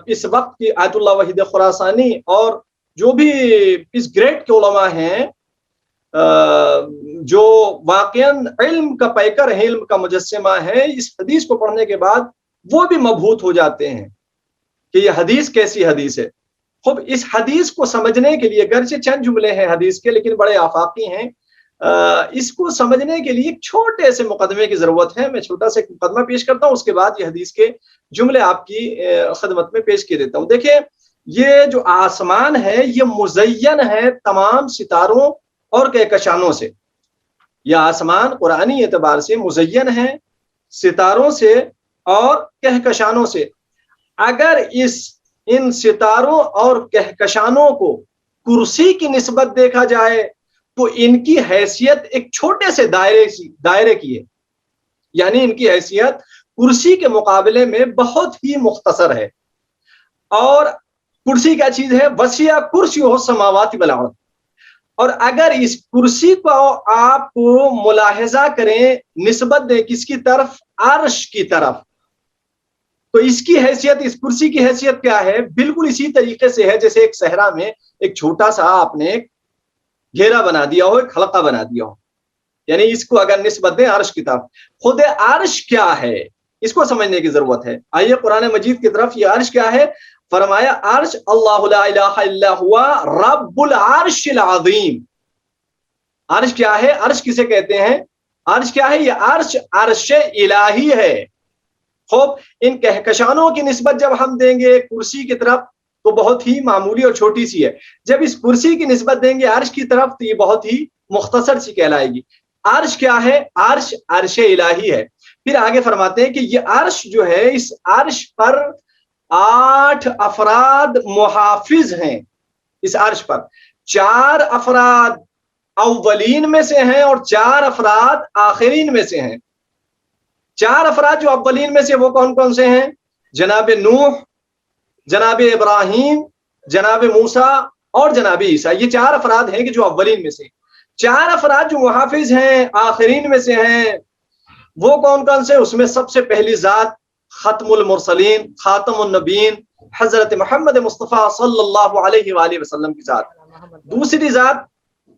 اس وقت کی آیت اللہ وحید خراسانی اور جو بھی اس گریڈ کے علماء ہیں، جو واقعاً علم کا پیکر ہے، علم کا مجسمہ ہے، اس حدیث کو پڑھنے کے بعد وہ بھی مبہوت ہو جاتے ہیں کہ یہ حدیث کیسی حدیث ہے. خوب اس حدیث کو سمجھنے کے لیے، گرچہ چند جملے ہیں حدیث کے لیکن بڑے آفاقی ہیں، اس کو سمجھنے کے لیے ایک چھوٹے سے مقدمے کی ضرورت ہے. میں چھوٹا سا مقدمہ پیش کرتا ہوں، اس کے بعد یہ حدیث کے جملے آپ کی خدمت میں پیش کر دیتا ہوں. دیکھیں یہ جو آسمان ہے یہ مزین ہے تمام ستاروں اور کہکشانوں سے. یہ آسمان قرآنی اعتبار سے مزین ہے ستاروں سے اور کہکشانوں سے. اگر ان ستاروں اور کہکشانوں کو کرسی کی نسبت دیکھا جائے تو ان کی حیثیت ایک چھوٹے سے دائرے کی ہے. یعنی ان کی حیثیت کرسی کے مقابلے میں بہت ہی مختصر ہے. اور کرسی کیا چیز ہے؟ وسیع کرسی ہو سماوات والارض. اور اگر اس کرسی کو آپ ملاحظہ کریں، نسبت دیں کس کی طرف؟ عرش کی طرف، تو اس کی حیثیت، اس کرسی کی حیثیت کیا ہے؟ بالکل اسی طریقے سے ہے جیسے ایک صحرا میں ایک چھوٹا سا آپ نے گھیرا بنا دیا ہو، ایک حلقہ بنا دیا ہو. یعنی اس کو اگر نسبت دیں عرش کی طرف. خود عرش کیا ہے اس کو سمجھنے کی ضرورت ہے. آئیے قرآن مجید کی طرف. یہ عرش کیا ہے؟ فرمایا عرش اللہ لا الہ الا ہوا رب العرش العظیم. عرش کیا ہے؟ عرش کسے کہتے ہیں؟ عرش کیا ہے؟ یہ عرش عرش الہی ہے. خوب ان کہکشانوں کی نسبت جب ہم دیں گے کرسی کی طرف تو بہت ہی معمولی اور چھوٹی سی ہے. جب اس کرسی کی نسبت دیں گے عرش کی طرف تو یہ بہت ہی مختصر سی کہلائے گی. عرش کیا ہے؟ عرش عرش الہی ہے۔ پھر آگے فرماتے ہیں کہ یہ عرش جو ہے، اس عرش پر 8 افراد محافظ ہیں۔ اس عرش پر 4 افراد اولین میں سے ہیں اور 4 افراد آخرین میں سے ہیں۔ 4 افراد جو اولین میں سے وہ کون کون سے ہیں؟ جناب نوح، جناب ابراہیم، جناب موسیٰ اور جناب عیسیٰ۔ یہ 4 افراد ہیں کہ جو اولین میں سے۔ 4 افراد جو محافظ ہیں آخرین میں سے ہیں، وہ کون کون سے؟ اس میں سب سے پہلی ذات ختم المرسلین، خاتم النبیین، حضرت محمد مصطفیٰ صلی اللہ علیہ وآلہ وسلم کی ذات۔ دوسری ذات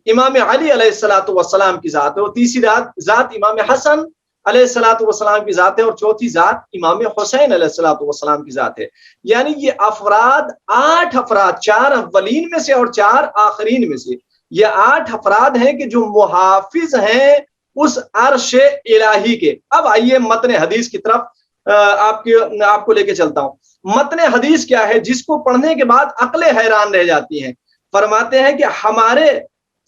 امام علی علیہ الصلوۃ والسلام کی ذات ہے، اور تیسری ذات امام حسن علیہ الصلوۃ والسلام کی ذات ہے، اور چوتھی ذات امام حسین علیہ الصلوۃ والسلام کی ذات ہے۔ یعنی یہ افراد 8 افراد، 4 اولین میں سے اور 4 آخرین میں سے، یہ 8 افراد ہیں کہ جو محافظ ہیں اس عرش الہی کے۔ اب آئیے متن حدیث کی طرف آپ کو لے کے چلتا ہوں۔ متن حدیث کیا ہے جس کو پڑھنے کے بعد عقلیں حیران رہ جاتی ہیں؟ فرماتے ہیں کہ ہمارے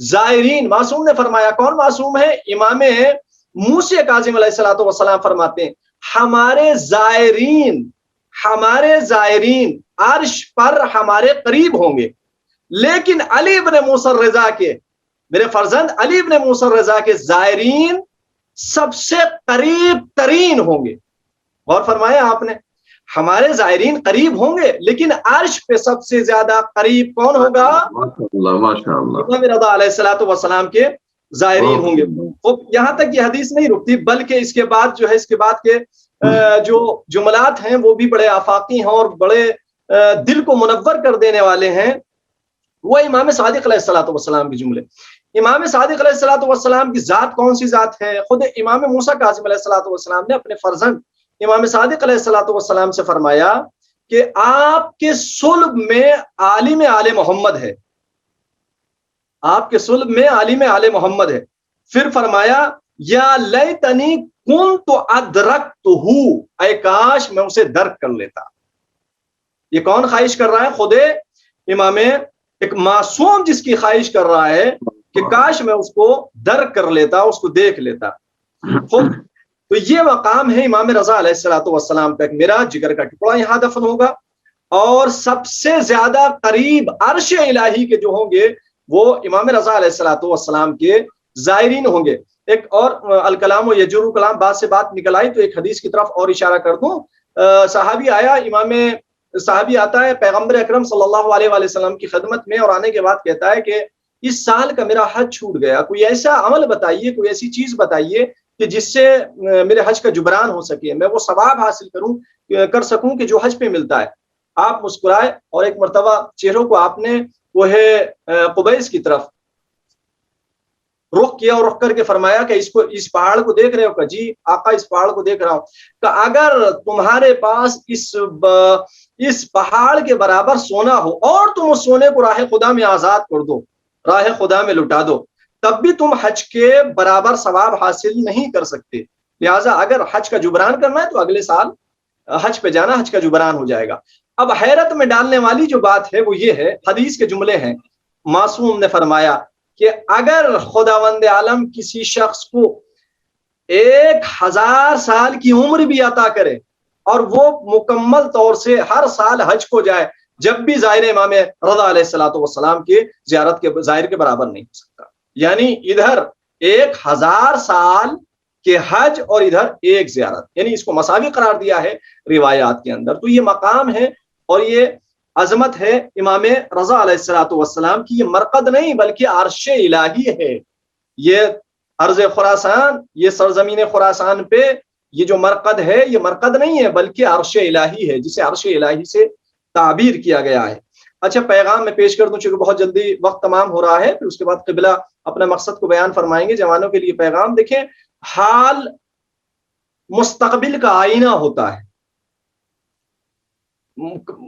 زائرین، معصوم نے فرمایا، کون معصوم ہے؟ امام موسی کاظم علیہ الصلوۃ والسلام فرماتے ہیں ہمارے زائرین عرش پر ہمارے قریب ہوں گے، لیکن علی ابن موسیٰ الرضا کے، میرے فرزند علی ابن موسیٰ الرضا کے زائرین سب سے قریب ترین ہوں گے۔ اور فرمایا آپ نے ہمارے زائرین قریب ہوں گے، لیکن عرش پہ سب سے زیادہ قریب کون ہوگا؟ امام رضا علیہ الصلوۃ والسلام کے زائرین ہوں گے۔ یہاں تک یہ حدیث نہیں رکتی، بلکہ اس کے بعد جو ہے، اس کے بعد کے جو جملات ہیں وہ بھی بڑے آفاقی ہیں اور بڑے دل کو منور کر دینے والے ہیں۔ وہ امام صادق علیہ الصلوۃ والسلام کے جملے۔ امام صادق علیہ الصلوۃ والسلام کی ذات کون سی ذات ہے؟ خود امام موسیٰ کاظم علیہ الصلوۃ والسلام نے اپنے فرزند امام صادق علیہ الصلوۃ والسلام سے فرمایا کہ آپ کے صلب میں عالم آل محمد ہے، آپ کے صلب میں عالم آل محمد ہے۔ پھر فرمایا یا لیتنی کنت ادرکتہ، اے کاش میں اسے درک کر لیتا۔ یہ کون خواہش کر رہا ہے؟ خود امام، ایک معصوم جس کی خواہش کر رہا ہے کہ کاش میں اس کو درک کر لیتا، اس کو دیکھ لیتا۔ تو یہ مقام ہے امام رضا علیہ الصلوۃ والسلام کا، میرا جگر کا ٹکڑا یہاں دفن ہوگا، اور سب سے زیادہ قریب عرش الہی کے جو ہوں گے وہ امام رضا علیہ الصلوۃ والسلام کے زائرین ہوں گے۔ ایک اور الکلام و یجر کلام، بات سے بات نکل آئی تو ایک حدیث کی طرف اور اشارہ کر دوں۔ صحابی آتا ہے پیغمبر اکرم صلی اللہ علیہ وآلہ وسلم کی خدمت میں، اور آنے کے بعد کہتا ہے کہ اس سال کا میرا حج چھوٹ گیا، کوئی ایسا عمل بتائیے، کوئی ایسی چیز بتائیے کہ جس سے میرے حج کا جبران ہو سکے، میں وہ ثواب حاصل کر سکوں کہ جو حج پہ ملتا ہے۔ آپ مسکرائے اور ایک مرتبہ چہروں کو آپ نے وہ ہے قبیس کی طرف رخ کیا، اور رخ کر کے فرمایا کہ اس پہاڑ کو دیکھ رہے ہو؟ کہ جی آقا اس پہاڑ کو دیکھ رہا ہوں۔ کہ اگر تمہارے پاس اس پہاڑ کے برابر سونا ہو اور تم اس سونے کو راہ خدا میں آزاد کر دو، راہ خدا میں لٹا دو، تب بھی تم حج کے برابر ثواب حاصل نہیں کر سکتے۔ لہٰذا اگر حج کا جبران کرنا ہے تو اگلے سال حج پہ جانا، حج کا جبران ہو جائے گا۔ اب حیرت میں ڈالنے والی جو بات ہے وہ یہ ہے، حدیث کے جملے ہیں، معصوم نے فرمایا کہ اگر خداوند عالم کسی شخص کو 1000 سال کی عمر بھی عطا کرے اور وہ مکمل طور سے ہر سال حج کو جائے، جب بھی زائر امام رضا علیہ الصلوۃ والسلام کی زیارت کے زائر کے برابر نہیں ہو سکتا۔ یعنی ادھر 1000 سال کے حج اور ادھر ایک زیارت، یعنی اس کو مساوی قرار دیا ہے روایات کے اندر۔ تو یہ مقام ہے اور یہ عظمت ہے امام رضا علیہ الصلوۃ والسلام کی، یہ مرقد نہیں بلکہ عرش الہی ہے۔ یہ ارض خراسان، یہ سرزمین خراسان پہ یہ جو مرقد ہے، یہ مرقد نہیں ہے بلکہ عرش الہی ہے، جسے عرش الہی سے تعبیر کیا گیا ہے۔ اچھا پیغام میں پیش کر دوں چونکہ بہت جلدی وقت تمام ہو رہا ہے، پھر اس کے بعد قبلہ اپنا مقصد کو بیان فرمائیں گے۔ جوانوں کے لیے پیغام دیکھیں، حال مستقبل کا آئینہ ہوتا ہے۔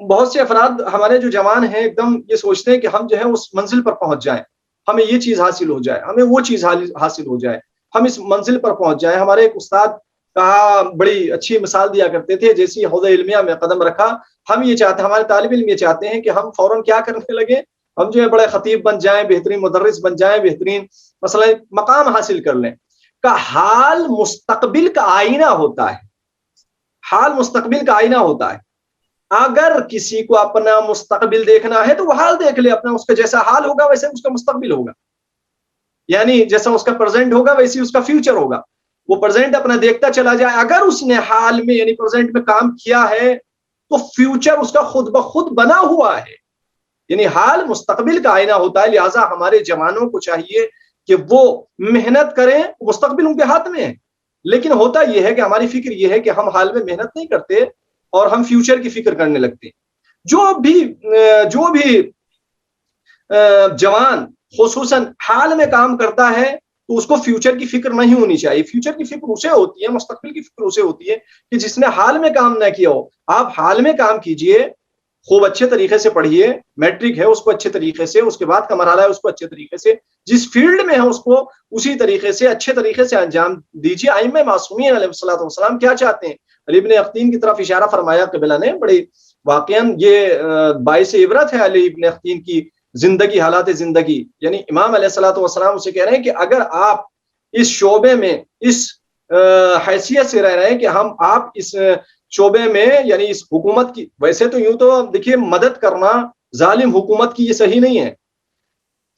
بہت سے افراد ہمارے جو جوان ہیں ایک دم یہ سوچتے ہیں کہ ہم جو ہے اس منزل پر پہنچ جائیں، ہمیں یہ چیز حاصل ہو جائے، ہمیں وہ چیز حاصل ہو جائے، ہم اس منزل پر پہنچ جائیں۔ ہمارے ایک استاد کہا، بڑی اچھی مثال دیا کرتے تھے، جیسی حوض علمیہ میں قدم رکھا، ہم یہ چاہتے ہیں، ہمارے طالب علم یہ چاہتے ہیں کہ ہم فوراً کیا کرنے لگے، ہم جو ہے بڑے خطیب بن جائیں، بہترین مدرس بن جائیں، بہترین مثلا مقام حاصل کر لیں۔ کا حال مستقبل کا آئینہ ہوتا ہے. حال مستقبل کا آئینہ ہوتا ہے. اگر کسی کو اپنا مستقبل دیکھنا ہے تو وہ حال دیکھ لے اپنا, اس کا جیسا حال ہوگا ویسے اس کا مستقبل ہوگا, یعنی جیسا اس کا پریزنٹ ہوگا ویسے اس کا فیوچر ہوگا. وہ پریزنٹ اپنا دیکھتا چلا جائے, اگر اس نے حال میں یعنی پریزنٹ میں کام کیا ہے تو فیوچر اس کا خود بخود بنا ہوا ہے. یعنی حال مستقبل کا آئینہ ہوتا ہے. لہٰذا ہمارے جوانوں کو چاہیے کہ وہ محنت کریں, مستقبل ان کے ہاتھ میں ہے. لیکن ہوتا یہ ہے کہ ہماری فکر یہ ہے کہ ہم حال میں محنت نہیں کرتے اور ہم فیوچر کی فکر کرنے لگتے ہیں. جو بھی جوان خصوصاً حال میں کام کرتا ہے تو اس کو فیوچر کی فکر نہیں ہونی چاہیے. فیوچر کی فکر اسے ہوتی ہے, مستقبل کی فکر اسے ہوتی ہے کہ جس نے حال میں کام نہ کیا ہو. آپ حال میں کام کیجئے, خوب اچھے طریقے سے پڑھیے, میٹرک ہے اس کو اچھے طریقے سے, اس کے بعد کا مرحلہ ہے اس کو اچھے طریقے سے, جس فیلڈ میں ہے اس کو اسی طریقے سے اچھے طریقے سے انجام دیجیے. ائمہ معصومین علیہ الصلوۃ والسلام کیا چاہتے ہیں؟ علی ابن اختین کی طرف اشارہ فرمایا قبلہ نے, بڑی واقعاً یہ باعث عبرت ہے علی ابن اختین کی زندگی, حالات زندگی. یعنی امام علیہ الصلوۃ والسلام اسے کہہ رہے ہیں کہ اگر آپ اس شعبے میں اس حیثیت سے رہ رہے ہیں کہ آپ اس شعبے میں یعنی اس حکومت کی, ویسے تو یوں تو دیکھیے مدد کرنا ظالم حکومت کی یہ صحیح نہیں ہے.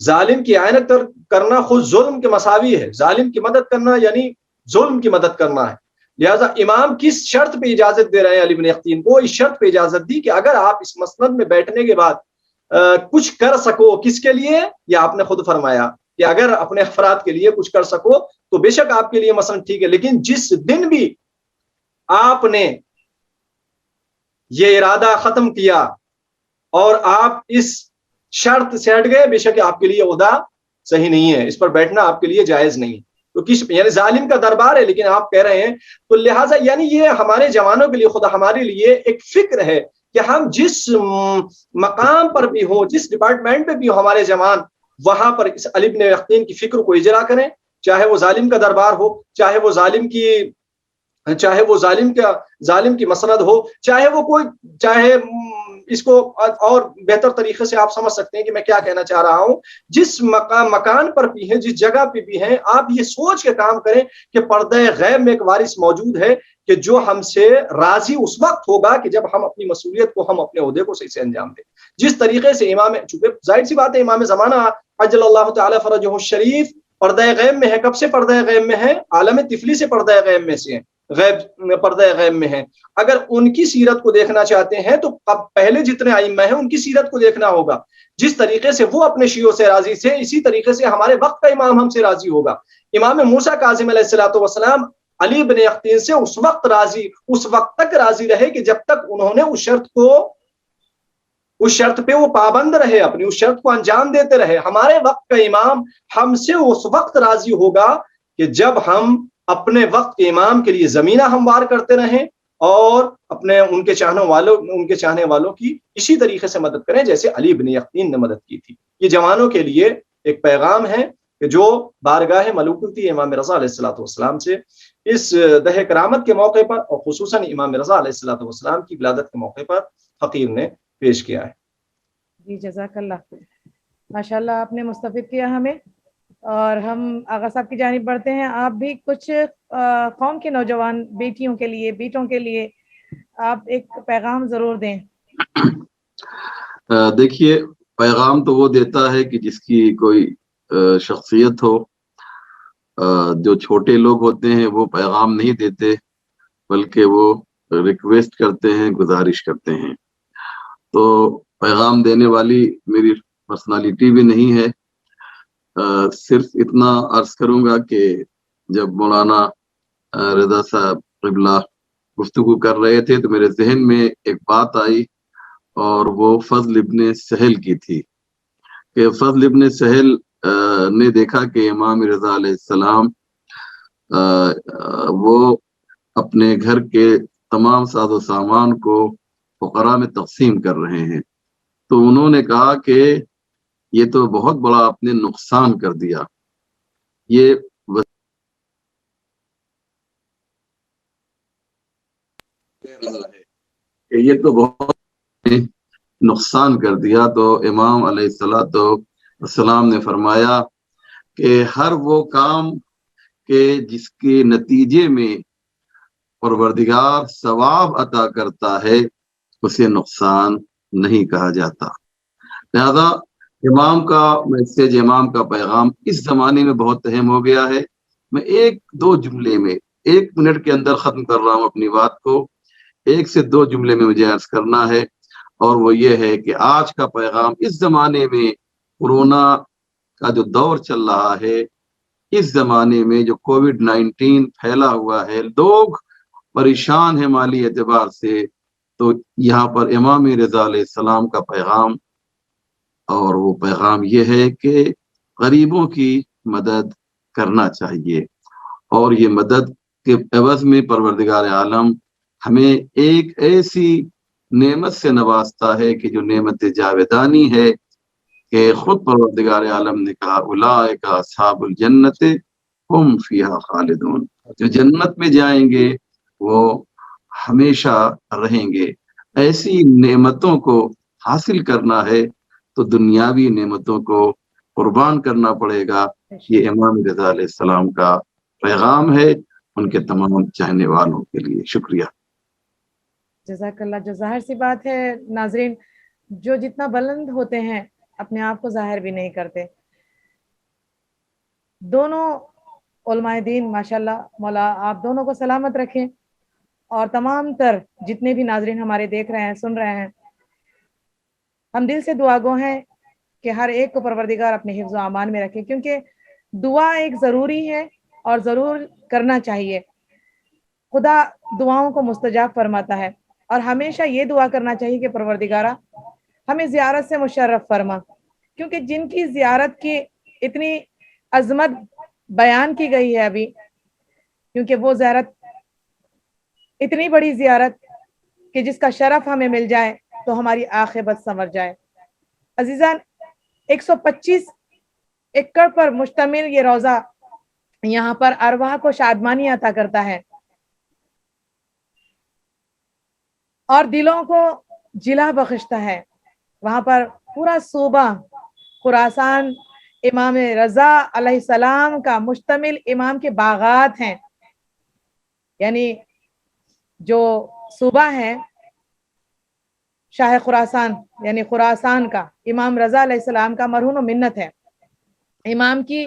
ظالم کی اعانت کرنا خود ظلم کے مساوی ہے. ظالم کی مدد کرنا یعنی ظلم کی مدد کرنا ہے. لہٰذا امام کس شرط پہ اجازت دے رہے ہیں علی بن اختین کو؟ اس شرط پہ اجازت دی کہ اگر آپ اس مسند میں بیٹھنے کے بعد کچھ کر سکو, کس کے لیے؟ یا آپ نے خود فرمایا کہ اگر اپنے افراد کے لیے کچھ کر سکو تو بے شک آپ کے لیے مثلا ٹھیک ہے, لیکن جس دن بھی آپ نے یہ ارادہ ختم کیا اور آپ اس شرط سے ہٹ گئے, بے شک آپ کے لیے عہدہ صحیح نہیں ہے, اس پر بیٹھنا آپ کے لیے جائز نہیں. تو کس یعنی ظالم کا دربار ہے لیکن آپ کہہ رہے ہیں. تو لہٰذا یعنی یہ ہمارے جوانوں کے لیے, خدا ہمارے لیے ایک فکر ہے کہ ہم جس مقام پر بھی ہوں, جس ڈپارٹمنٹ پہ بھی ہوں ہمارے جوان, وہاں پر اس علی بن اختین کی فکر کو اجرا کریں, چاہے وہ ظالم کا دربار ہو, چاہے وہ ظالم کی مسند ہو, چاہے اس کو اور بہتر طریقے سے آپ سمجھ سکتے ہیں کہ میں کیا کہنا چاہ رہا ہوں. جس مکان پر بھی ہیں, جس جگہ پہ بھی ہیں, آپ یہ سوچ کے کام کریں کہ پردہ غیب میں ایک وارث موجود ہے کہ جو ہم سے راضی اس وقت ہوگا کہ جب ہم اپنی مسئولیت کو, ہم اپنے عہدے کو صحیح سے انجام دیں. جس طریقے سے امام, چونکہ ظاہر سی بات ہے امام زمانہ عجل اللہ تعالی فرجہ الشریف پردہ غیب میں ہے. کب سے پردہ غیب میں ہے؟ عالم طفلی سے پردہ غیب میں سے پردہ غیب میں ہے. اگر ان کی سیرت کو دیکھنا چاہتے ہیں تو پہلے جتنے ائمہ ہیں ان کی سیرت کو دیکھنا ہوگا. جس طریقے سے وہ اپنے شیعوں سے راضی تھے, اسی طریقے سے ہمارے وقت کا امام ہم سے راضی ہوگا. امام موسیٰ کاظم علیہ الصلوۃ والسلام علی بن اختین سے اس وقت تک راضی رہے کہ جب تک انہوں نے اس شرط پہ وہ پابند رہے, اپنی اس شرط کو انجام دیتے رہے. ہمارے وقت کا امام ہم سے اس وقت راضی ہوگا کہ جب ہم اپنے وقت کے امام کے لیے زمینہ ہموار کرتے رہیں اور ان کے چاہنے والوں کی اسی طریقے سے مدد کریں جیسے علی بن اختین نے مدد کی تھی. یہ جوانوں کے لیے ایک پیغام ہے کہ جو بارگاہ ملوکوتی امام رضا علیہ الصلوۃ والسلام سے اس دہ کرامت کے موقع پر اور خصوصاً امام رضا علیہ الصلوۃ والسلام کی ولادت کے موقع پر فقیر نے پیش کیا ہے. جی جزاک اللہ, ماشاءاللہ آپ نے مستفید کیا ہمیں. اور ہم آغا صاحب کی جانب بڑھتے ہیں. آپ بھی کچھ قوم کے نوجوان بیٹیوں کے لیے, بیٹوں کے لیے آپ ایک پیغام ضرور دیں. دیکھیے, پیغام تو وہ دیتا ہے کہ جس کی کوئی شخصیت ہو. جو چھوٹے لوگ ہوتے ہیں وہ پیغام نہیں دیتے بلکہ وہ ریکویسٹ کرتے ہیں, گزارش کرتے ہیں. تو پیغام دینے والی میری پرسنالٹی بھی نہیں ہے. صرف اتنا عرض کروں گا کہ جب مولانا رضا صاحب قبلہ گفتگو کر رہے تھے تو میرے ذہن میں ایک بات آئی اور وہ فضل ابن سہل کی تھی کہ فضل ابن سہل نے دیکھا کہ امام رضا علیہ السلام وہ اپنے گھر کے تمام ساز و سامان کو فقراء میں تقسیم کر رہے ہیں. تو انہوں نے کہا کہ یہ تو بہت بڑا آپ نے نقصان کر دیا. یہ تو بہت نقصان کر دیا. تو امام علیہ السلام نے فرمایا کہ ہر وہ کام کہ جس کے نتیجے میں پروردگار ثواب عطا کرتا ہے اسے نقصان نہیں کہا جاتا۔ لہذا امام کا میسج، امام کا پیغام اس زمانے میں بہت اہم ہو گیا ہے۔ میں ایک دو جملے میں 1 منٹ کے اندر ختم کر رہا ہوں اپنی بات کو، 1 سے 2 جملے میں مجھے عرض کرنا ہے، اور وہ یہ ہے کہ آج کا پیغام اس زمانے میں کورونا کا جو دور چل رہا ہے، اس زمانے میں جو کووڈ-19 پھیلا ہوا ہے، لوگ پریشان ہیں مالی اعتبار سے، تو یہاں پر امام رضا علیہ السلام کا پیغام، اور وہ پیغام یہ ہے کہ غریبوں کی مدد کرنا چاہیے، اور یہ مدد کے عوض میں پروردگار عالم ہمیں ایک ایسی نعمت سے نوازتا ہے کہ جو نعمت جاویدانی ہے، کہ خود پروردگار عالم نے کہا اولئک اصحاب الجنت ہم فیہا خالدون، جو جنت میں جائیں گے وہ ہمیشہ رہیں گے۔ ایسی نعمتوں کو حاصل کرنا ہے تو دنیاوی نعمتوں کو قربان کرنا پڑے گا۔ یہ امام رضا علیہ السلام کا پیغام ہے ان کے تمام چاہنے والوں کے لیے۔ شکریہ۔ جزاک اللہ۔ جو ظاہر سی بات ہے ناظرین، جو جتنا بلند ہوتے ہیں اپنے آپ کو ظاہر بھی نہیں کرتے۔ دونوں علماء دین ماشاءاللہ، مولا آپ دونوں کو سلامت رکھیں، اور تمام تر جتنے بھی ناظرین ہمارے دیکھ رہے ہیں، سن رہے ہیں، ہم دل سے دعا گو ہیں کہ ہر ایک کو پروردگار اپنے حفظ و امان میں رکھے، کیونکہ دعا ایک ضروری ہے اور ضرور کرنا چاہیے۔ خدا دعاؤں کو مستجاب فرماتا ہے، اور ہمیشہ یہ دعا کرنا چاہیے کہ پروردگارہ ہمیں زیارت سے مشرف فرما، کیونکہ جن کی زیارت کی اتنی عظمت بیان کی گئی ہے ابھی، کیونکہ وہ زیارت اتنی بڑی زیارت کہ جس کا شرف ہمیں مل جائے تو ہماری عاقبت سنور جائے۔ عزیزان، 125 ایکڑ پر مشتمل یہ روضہ یہاں پر ارواح کو شادمانی عطا کرتا ہے اور دلوں کو جلا بخشتا ہے۔ وہاں پر پورا صوبہ خراسان امام رضا علیہ السلام کا مشتمل امام کے باغات ہیں، یعنی جو صوبہ ہے شاہ خراسان، یعنی خراسان کا امام رضا علیہ السلام کا مرہون و منت ہے۔ امام کی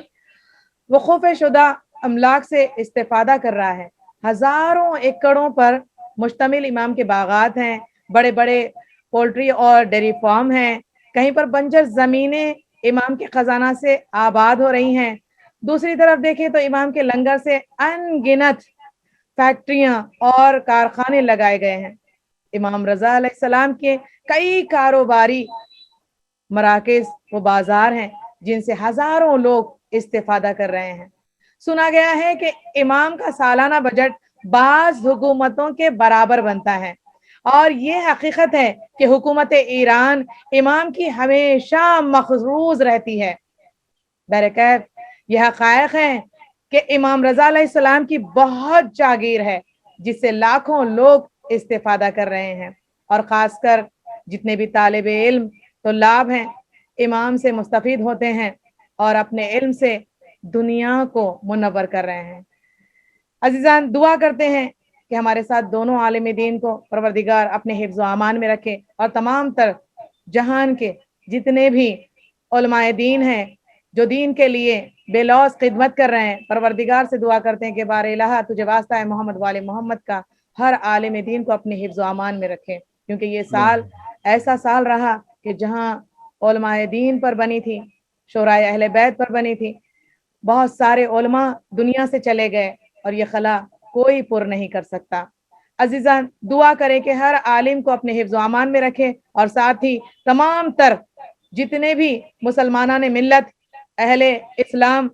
وقوف شدہ املاک سے استفادہ کر رہا ہے۔ ہزاروں ایکڑوں پر مشتمل امام کے باغات ہیں، بڑے بڑے پولٹری اور ڈیری فارم ہیں، کہیں پر بنجر زمینیں امام کے خزانہ سے آباد ہو رہی ہیں۔ دوسری طرف دیکھیں تو امام کے لنگر سے ان گنت فیکٹریاں اور کارخانے لگائے گئے ہیں۔ امام رضا علیہ السلام کے کئی کاروباری مراکز و بازار ہیں جن سے ہزاروں لوگ استفادہ کر رہے ہیں۔ سنا گیا ہے کہ امام کا سالانہ بجٹ بعض حکومتوں کے برابر بنتا ہے، اور یہ حقیقت ہے کہ حکومت ایران امام کی ہمیشہ مقروض رہتی ہے۔ برکت یہ حقائق ہیں کہ امام رضا علیہ السلام کی بہت جاگیر ہے جس سے لاکھوں لوگ استفادہ کر رہے ہیں، اور خاص کر جتنے بھی طالب علم طلاب ہیں امام سے مستفید ہوتے ہیں اور اپنے علم سے دنیا کو منور کر رہے ہیں۔ عزیزان، دعا کرتے ہیں کہ ہمارے ساتھ دونوں عالم دین کو پروردگار اپنے حفظ و امان میں رکھے، اور تمام تر جہان کے جتنے بھی علماء دین ہیں جو دین کے لیے بے لوث خدمت کر رہے ہیں، پروردگار سے دعا کرتے ہیں کہ بار الہ تجھے واسطہ ہے محمد والے محمد کا، ہر عالم دین کو اپنے حفظ و امان میں رکھے، کیونکہ یہ سال ایسا سال رہا کہ جہاں علماء دین پر بنی تھی، شورائے اہل بیت پر بنی تھی، بہت سارے علماء دنیا سے چلے گئے اور یہ خلا کوئی پر نہیں کر سکتا۔ عزیزان، دعا کریں کہ ہر عالم کو اپنے حفظ و امان میں رکھے، اور ساتھ ہی تمام تر جتنے بھی مسلمانان ملت، اہل اسلام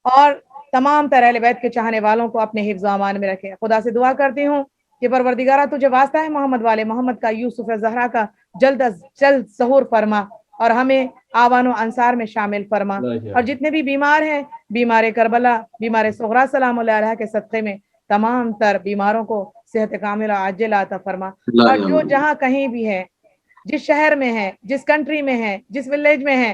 اور تمام تر اہل بیت کے چاہنے والوں کو اپنے حفظ و امان میں رکھے۔ خدا سے دعا کرتی ہوں کہ پروردگارہ تجھے واسطہ ہے محمد والے محمد کا، یوسف زہرا کا جلد از جلد ظہور فرما اور ہمیں آوان و انصار میں شامل فرما، اور جتنے بھی بیمار ہیں، بیمار کربلا، بیمار صغرا سلام اللہ علیہ کے صدقے میں تمام تر بیماروں کو صحت کاملہ عاجلہ عطا فرما، اور جو جہاں کہیں بھی ہے، جس شہر میں ہے، جس کنٹری میں ہے، جس ولیج میں ہے،